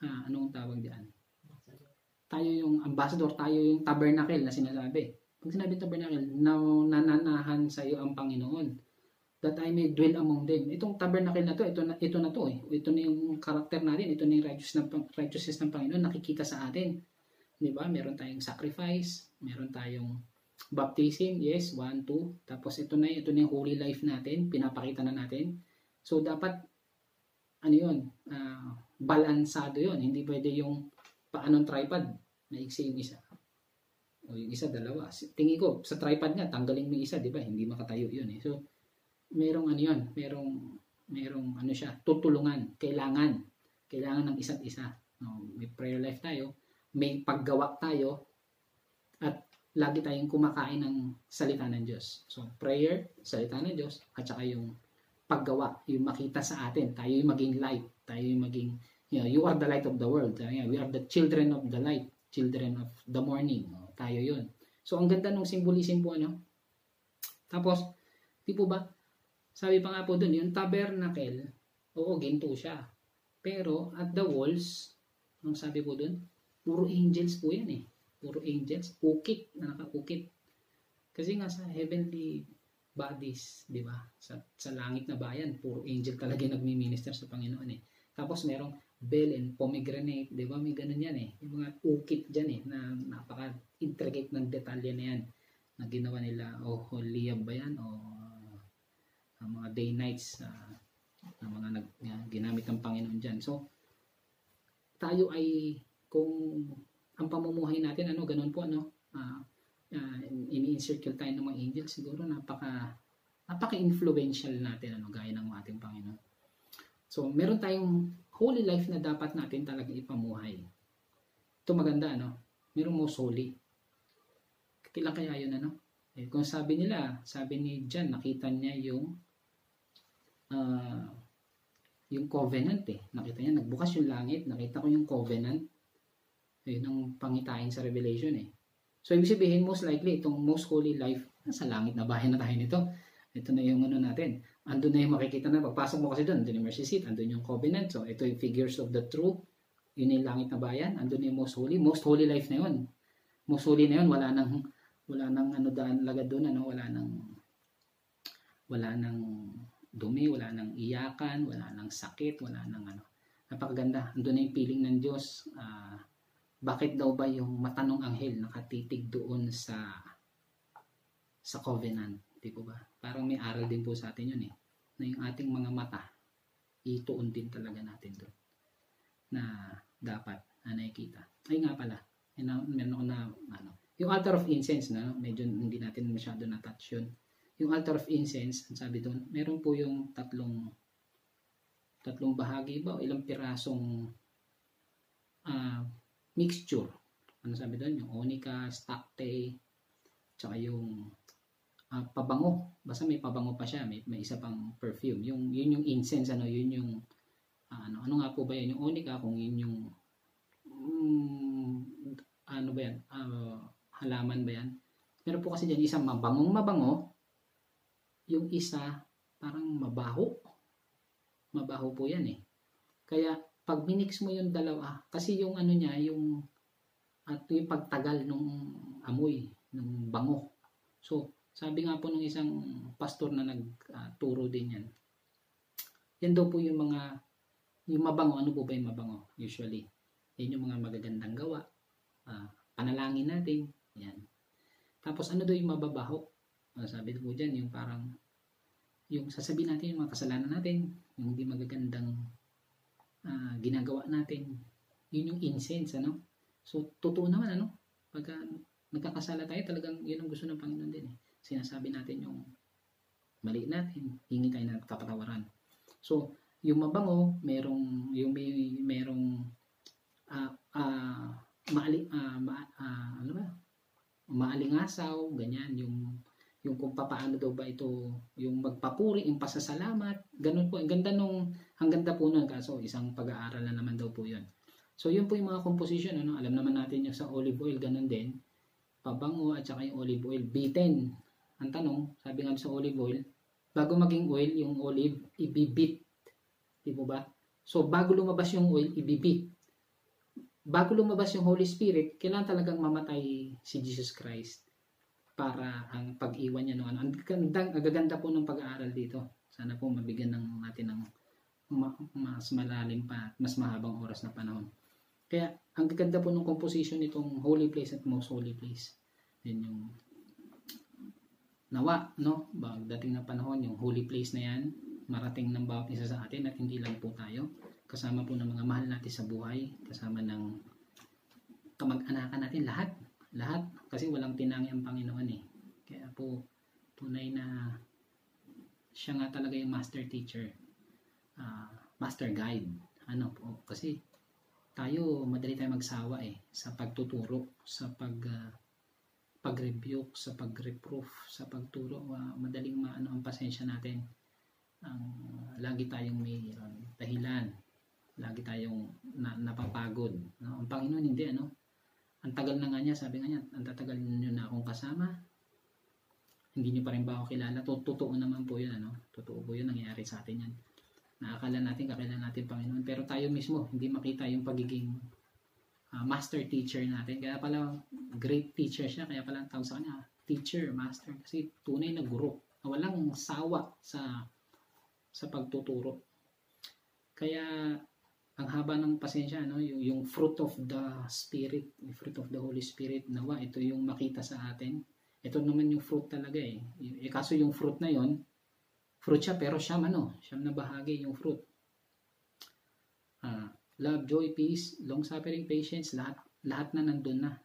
anong tawag diyan? Tayo yung ambassador, tayo yung tabernacle na sinasabi. Pag sinabi tabernacle, nananahan sa iyo ang Panginoon, that I may dwell among them. Itong tabernacle na to, ito na to eh. Ito na yung karakter natin, ito na yung righteousness ng Panginoon, nakikita sa atin. Di ba? Meron tayong sacrifice, meron tayong baptism, yes, 1, 2. Tapos ito na yung holy life natin, pinapakita na natin. So dapat, ano yun, balansado yun. Hindi pwede yung paanong tripod, naiksi yung isa. O yung isa, dalawa. Tingin ko, sa tripod nga, tanggalin mo yung isa, di ba? Hindi makatayo yun eh. So, merong ano yun, merong ano siya, tutulungan, kailangan ng isa't isa. No, may prayer life tayo, may paggawa tayo, at lagi tayong kumakain ng salita ng Diyos. So, prayer, salita ng Diyos, at saka yung paggawa, yung makita sa atin, tayo yung maging light, tayo yung maging, you are the light of the world. We are the children of the light, children of the morning. No, tayo yun. So, ang ganda ng symbolism po, ano? Tapos, di po ba, sabi pa nga po dun, yung tabernacle, oo, ginto siya. Pero, at the walls, ang sabi po dun, puro angels po yan eh. Puro angels, ukit, na nakaukit. Kasi nga sa heavenly bodies, di ba? Sa langit na bayan, puro angel talaga yung nagmi-minister sa Panginoon eh. Tapos merong bell and pomegranate, di ba? May ganun yan eh. Yung mga ukit dyan eh, na napaka-intricate ng detalye na yan, na ginawa nila, o Holiyab ba yan, o ang mga day nights na mga ginamit ng Panginoon dyan. So, tayo ay, kung ang pamumuhay natin, ano, ganun po, ano, ini-encircle tayo ng mga angels, siguro napaka-influential natin, ano, gaya ng ating Panginoon. So, meron tayong holy life na dapat natin talaga ipamuhay. Ito maganda, ano, merong most holy. Kailan kaya yun, ano? Eh, kung sabi ni John, nakita niya yung covenant eh. Nakita niya, nagbukas yung langit, nakita ko yung covenant. Yun ang pangitain sa Revelation eh. So, ibig sabihin, most likely, itong most holy life, nasa langit na bahay na tayo nito. Ito na yung ano natin. Andun na yung makikita na, pagpasok mo kasi doon, andun yung mercy seat, andun yung covenant. So, ito yung figures of the true. Yun yung langit na bayan, andun yung most holy life na yun. Most holy na yun, wala nang ano daan lagad doon, ano, wala nang dumi, wala nang iyakan, wala nang sakit, wala nang ano. Napakaganda. Andun na yung piling ng Diyos. Bakit daw ba yung matanong anghel nakatitig doon sa covenant? Di po ba? Parang may aral din po sa atin yun eh. Na yung ating mga mata, ituon din talaga natin doon. Na dapat na nakikita. Ay nga pala, meron ako na, ano, yung altar of incense, na medyo hindi natin masyado na-touch yun. Yung altar of incense, ang sabi doon, meron po yung tatlong bahagi ba o ilang pirasong mixture ano sabi doon, yung onyx, stacte, tsaka yung pabango. Basta may pabango pa siya, may isa pang perfume. Yun yung incense, yun yung ano nga po ba yun? Yung onyx, kung yun yung ano ba yan? Halaman ba yan? Meron po kasi dyan isang mabango, yung isa parang mabaho. Mabaho po yan eh. Kaya pag minix mo yung dalawa, kasi yung ano niya, yung pagtagal nung amoy, nung bango. So, sabi nga po nung isang pastor na nagturo din yan, yan daw po yung mabango. Ano po ba yung mabango? Usually, yan yung mga magagandang gawa. Panalangin natin. Yan. Tapos ano daw yung mababaho? Sabi po dyan, yung parang, yung sasabihin natin yung mga kasalanan natin, yung hindi magagandang ginagawa natin, yun yung incense, So, totoo naman, pagka nagkakasala tayo, talagang yun ang gusto ng Panginoon din eh. Sinasabi natin yung mali natin, hingi tayo ng kapatawaran. So, yung mabango, merong maalingasaw, ganyan, yung kung paano daw ba ito, yung magpapuri, yung pasasalamat, ganun po. Ang ganda po nun, kaso isang pag-aaral na naman daw po yun. So, yun po yung mga composition, alam naman natin yung sa olive oil, ganun din. Pabango at saka yung olive oil, beaten. Ang tanong, sabi nga sa olive oil, bago maging oil, yung olive, ibibit. Di po ba? So, bago lumabas yung oil, ibibit. Bago lumabas yung Holy Spirit, kailangan talagang mamatay si Jesus Christ para ang pag-iwan niya noon. Ang gaganda po ng pag-aaral dito. Sana po mabigyan natin ng mas malalim pa at mas mahabang oras na panahon. Kaya, ang gaganda po ng composition nitong holy place at most holy place. Then yung nawa, dating na panahon, yung holy place na yan, marating ng bawat isa sa atin at hindi lang po tayo. Kasama po ng mga mahal natin sa buhay, kasama ng kamag-anakan natin, lahat. Kasi walang tinangi ang Panginoon eh. Kaya po, tunay na siya nga talaga yung master teacher, master guide. Kasi tayo, madali tayo magsawa eh sa pagtuturo, sa pag-rebuke, sa pag-reproof, sa pagturo. Madaling ang pasensya natin. Lagi tayong may dahilan. Lagi tayong napapagod. Ang Panginoon hindi, Ang tagal na nga niya, sabi nga niya, ang tatagal niyo na akong kasama. Hindi niyo pa rin ba ako kilala? Totoo naman po yun, Totoo po yun, nangyayari sa atin yan. Nakakala natin, kakilala natin Panginoon. Pero tayo mismo, hindi makita yung pagiging master teacher natin. Kaya pala, great teacher siya. Kaya pala, ang tawag sa kanya, teacher, master. Kasi tunay na guro. Walang sawa sa pagtuturo. Kaya, ang haba ng pasensya, yung fruit of the Spirit, yung fruit of the Holy Spirit, nawa, ito yung makita sa atin. Ito naman yung fruit talaga eh. Kaso yung fruit na yon, fruit siya, pero siyam na bahagi yung fruit. Love, joy, peace, long-suffering, patience, lahat na nandun na.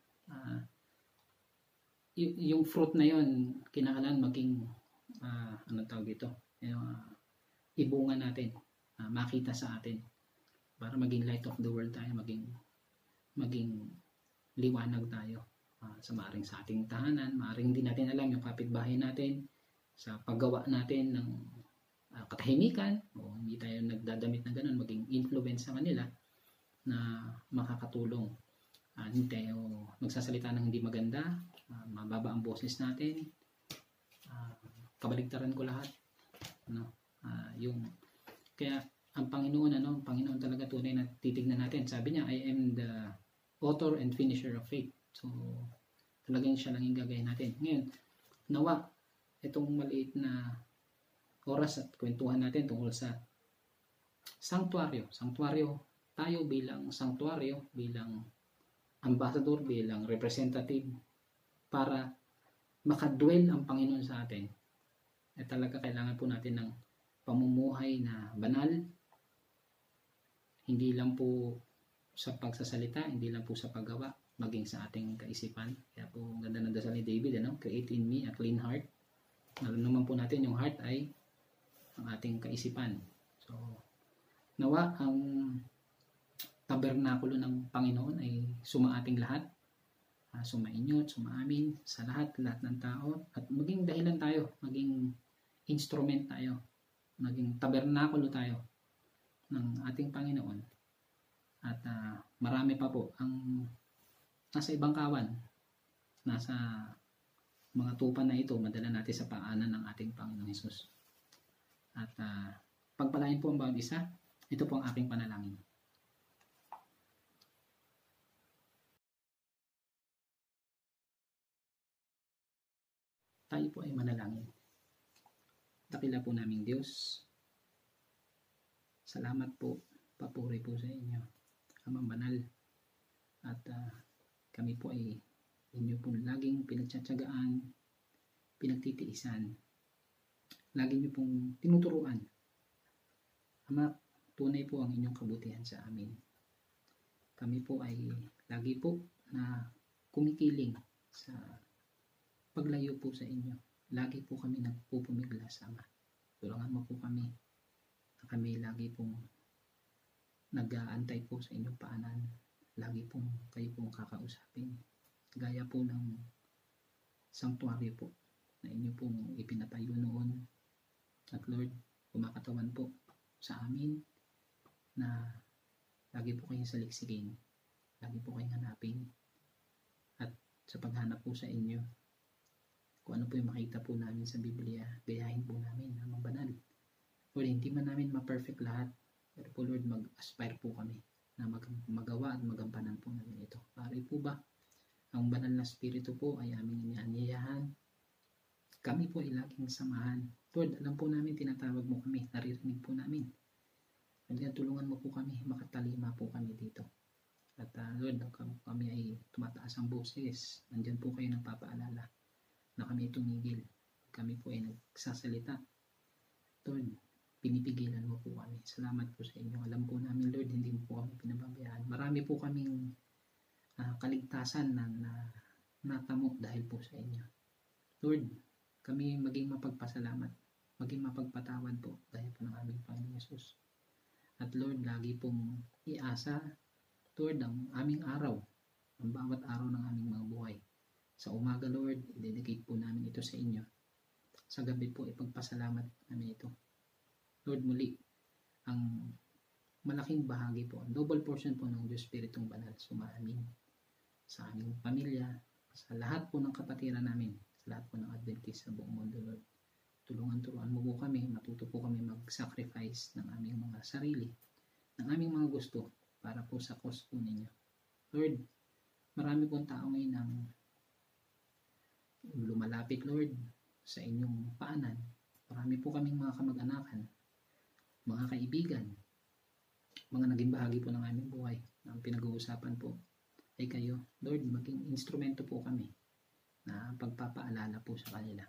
Yung fruit na yon, kinakailangan maging, anong tawag ito? Ibunga natin, makita sa atin. Para maging light of the world tayo, maging liwanag tayo. Maaring sa ating tahanan, maaring hindi natin alam yung kapitbahay natin, sa paggawa natin ng katahimikan, o hindi tayo nagdadamit na ganun, maging influence sa kanila na makakatulong. Hindi tayo magsasalita ng hindi maganda, mababa ang boses natin, kabaligtaran ko lahat. Kaya ang Panginoon, ang Panginoon talaga tunay na titignan natin. Sabi niya, I am the author and finisher of faith. So, talagang siya lang yung gagayin natin. Ngayon, nawa, itong maliit na oras at kwentuhan natin tungkol sa sanctuaryo. Sanctuaryo, tayo bilang sanctuaryo, bilang ambassador, bilang representative, para makadwell ang Panginoon sa atin. Talaga kailangan po natin ng pamumuhay na banal, hindi lang po sa pagsasalita, hindi lang po sa paggawa, maging sa ating kaisipan. Kaya po, ang ganda ng dasal ni David, create in me a clean heart. Alam naman po natin, yung heart ay ang ating kaisipan. So, nawa, ang tabernakulo ng Panginoon ay sumaating lahat. sumainyo at sumaamin sa lahat ng tao, at maging dahilan tayo, maging instrument tayo, maging tabernakulo tayo ng ating Panginoon. At marami pa po ang nasa ibang kawan, nasa mga tupa na ito, madala natin sa paanan ng ating Panginoong Hesus. At pagpalain po ang bawat isa. Ito po ang aking panalangin. Tayo po ay manalangin. Dakila po naming Diyos, salamat po, papuri po sa inyo, Amang Banal. At kami po ay inyo po laging pinagtsatsagaan, pinagtitiisan, lagi niyo pong tinuturuan. Ama, tunay po ang inyong kabutihan sa amin. Kami po ay lagi po na kumikiling sa paglayo po sa inyo. Lagi po kami nagpupumiglas, Ama. Tulungan mo po kami na kami lagi pong nag-aantay po sa inyong paanan. Lagi pong kayo pong kakausapin. Gaya po ng sanctuary po na inyo pong ipinatayo noon. At Lord, kumakatawan po sa amin na lagi po kayong saliksigin, lagi po kayong hanapin, at sa paghanap po sa inyo, kung ano po yung makita po namin sa Biblia, gayahin po namin, Amang Banal. Lord, hindi man namin ma-perfect lahat, pero po Lord, mag-aspire po kami na magawa at magampanan po namin ito. Pari po ba, ang banal na spirito po ay aming inianyayahan. Kami po ay laging samahan. Lord, alam po namin, tinatawag mo kami, naririnig po namin. Kaya tulungan mo po kami, makatalima po kami dito. At Lord, kami ay tumataas ang boses. Nandyan po kayo nagpapaalala na kami tumigil. Kami po ay nagsasalita. Lord, pinipigilan mo po kami. Salamat po sa inyo. Alam po namin, Lord, hindi mo po kami pinababayaan. Marami po kaming kaligtasan na natamo dahil po sa inyo. Lord, kami maging mapagpasalamat, maging mapagpatawad po dahil po ng aming Panginoon Hesus. At Lord, lagi pong iasa, Lord, ang aming araw, ang bawat araw ng aming mga buhay. Sa umaga, Lord, i-dedicate po namin ito sa inyo. Sa gabi po, ipagpasalamat namin ito. Lord, muli, ang malaking bahagi po, ang double portion po ng Diyos Spiritong Banal, sumaamin sa aming pamilya, sa lahat po ng kapatiran namin, sa lahat po ng Adventist sa buong mundo, Lord. Tulungan mo po kami, matuto po kami mag-sacrifice ng aming mga sarili, ng aming mga gusto, para po sa cause po ninyo. Lord, marami pong tao ngayon ang lumalapit, Lord, sa inyong paanan. Marami po kaming mga kamag-anakan, mga kaibigan, mga naging bahagi po ng aming buhay, na ang pinag-uusapan po ay kayo. Lord, maging instrumento po kami na pagpapaalala po sa kanila.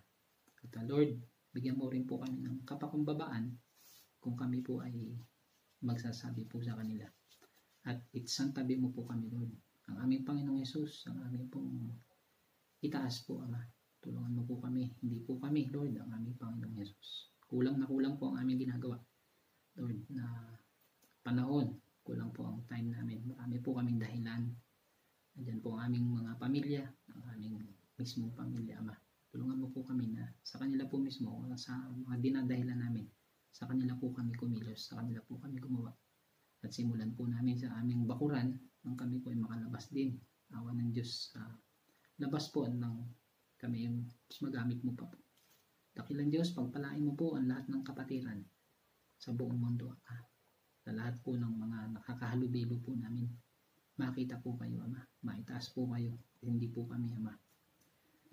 At Lord, bigyan mo rin po kami ng kapakumbabaan kung kami po ay magsasabi po sa kanila. At itsantabi mo po kami, Lord. Ang aming Panginoong Hesus, ang aming pong itaas po, Ama. Tulungan mo po kami. Hindi po kami, Lord, ang aming Panginoong Hesus. Kulang na kulang po ang aming ginagawa. Lord, na panahon, kulang po ang time namin. Marami po kaming dahilan. Nandiyan po ang aming mga pamilya, ang aming mismong pamilya, Ama. Tulungan mo po kami na sa kanila po mismo, sa mga dinadahilan namin, sa kanila po kami kumilos, sa kanila po kami gumawa. At simulan po namin sa aming bakuran, nang kami po ay makalabas din. Awa ng Diyos, labas po ng kami yung magamit mo pa po. Dakilang Diyos, pagpalain mo po ang lahat ng kapatiran sa buong mundo. Sa lahat po ng mga nakakahalubilo po namin. Makita po kayo, Ama. Maitaas po kayo. Hindi po kami, Ama.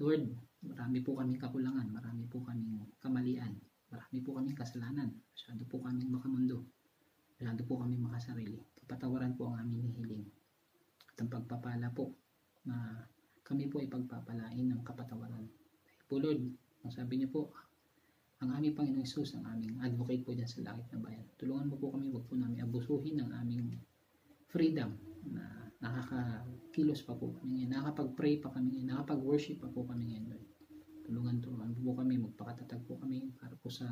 Lord, marami po kaming kakulangan. Marami po kaming kamalian. Marami po kaming kasalanan. Masyado po kaming makamundo. Masyado po kaming makasarili. Kapatawaran po ang aming hiling. At ang pagpapala po na kami po ay pagpapalain ng kapatawaran. Dahil po, Lord, ang sabi niyo po, ang aming Panginoong Hesus, ang aming advocate po dyan sa langit ng bayan. Tulungan mo po kami, wag po namin abusuhin ng aming freedom na nakakakilos pa po kami ngayon, nakakapag-pray pa kami ngayon, nakakapag-worship pa po kami ngayon, Lord. Tulungan po kami, magpakatatag po kami para po sa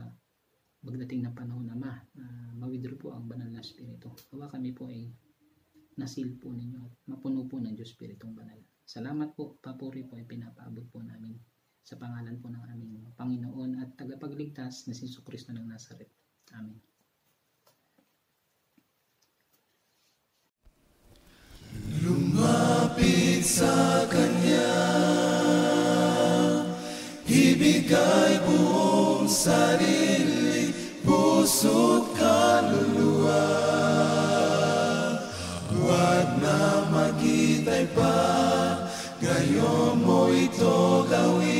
magdating na panahon, Ama, na ma-withdraw po ang banal na spirito. Kawa kami po ay nasil po ninyo at mapuno po ng Diyos Spiritong Banal. Salamat po, papuri po ay pinapaabot po namin sa pangalan po ng aming Panginoon at tagapagligtas na si Jesucristo ng Nazaret. Amen. Lumapit sa Kanya, ibigay buong sarili, puso't kaluluwa. Huwag na maghintay pa, ngayon mo ito gawin,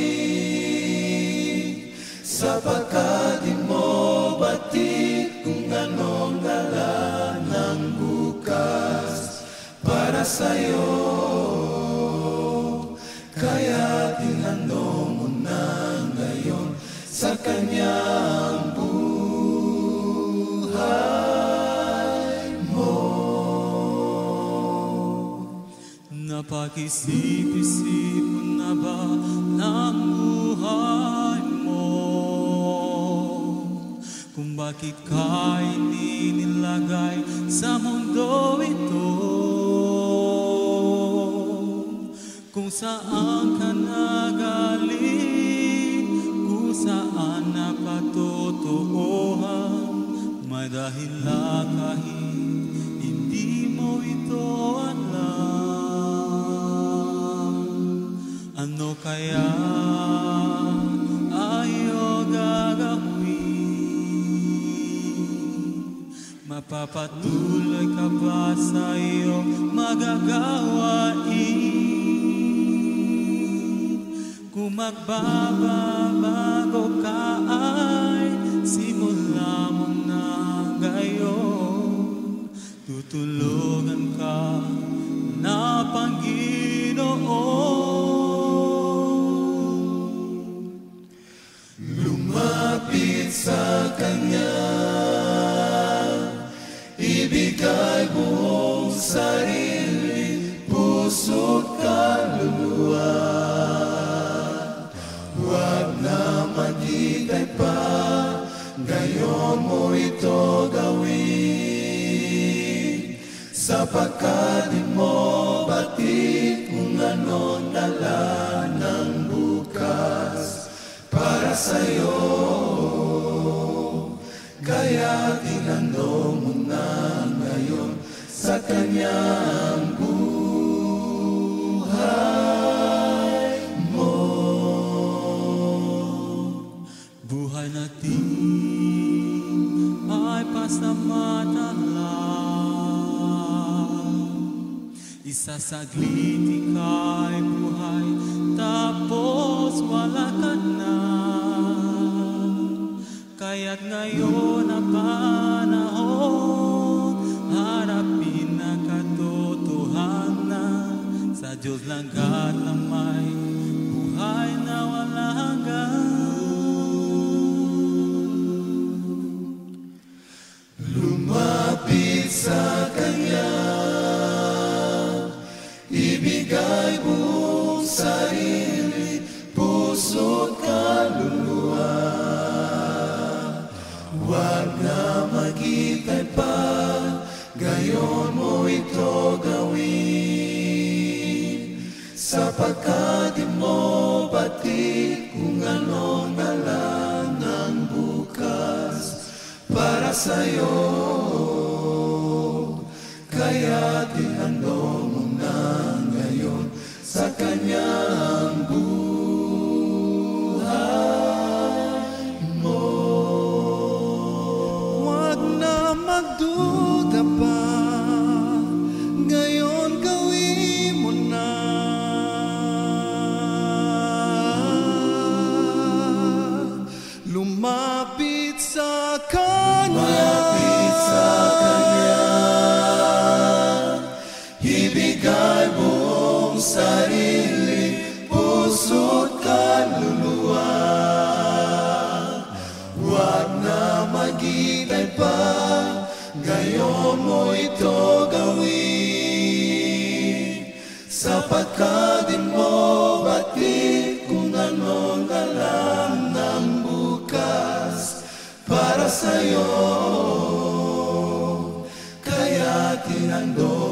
sapagkat di mo batid kung anong dala ng bukas para sa'yo. Kaya tinanong mo na ngayon sa Kanyang buhay mo. Napag-isip-isip mo na ba ng buhay mo? Kung bakit ka ininilagay sa mundo ito? Kung saan ka nagaling, kung saan nakatotoohan, may dahilan kahit hindi mo ito alam. Ano kaya ayaw gagawin? Mapapatuloy ka ba sa iyong magagawain? Kung magbabago ka ay simula mo na ngayon, tutulungan ka na Panginoon. Lumapit sa Kanya, ibigay buong sarili, puso't kaluluwa. Huwag na maghintay pa, ngayon mo ito gawin, sapagkat di mo batid kung anong dala ng bukas para sa'yo. Kaya tinanong mo na ngayon sa Kanyang buhay mo. Buhay natin ay pasamatalang, isasaglit ika'y buhay, tapos wala ka na. Kaya't ngayon ang panahon, harapin ang katotohanan, sa Diyos langgat na may buhay na wala hanggan. Lumapit sa Kanya, ibigay buong sarili, puso't kaluluwa. Huwag na maghintay pa, ngayon mo ito gawin, sapagkat di mo batid kung anong dala ng bukas para sa'yo. Kaya tinanong mo na ngayon sa Kanyang buhay mo. Huwag na magduda pa, ngayon gawin mo na. Lumapit sa Kanya, Lumapit sa Kanya, ibigay buong sarili, puso't kaluluwa. Huwag na maghintay pa, ngayon mo ito gawin, sapagkat di mo batid kung anong dala ng bukas para sa'yo. Kaya tinanong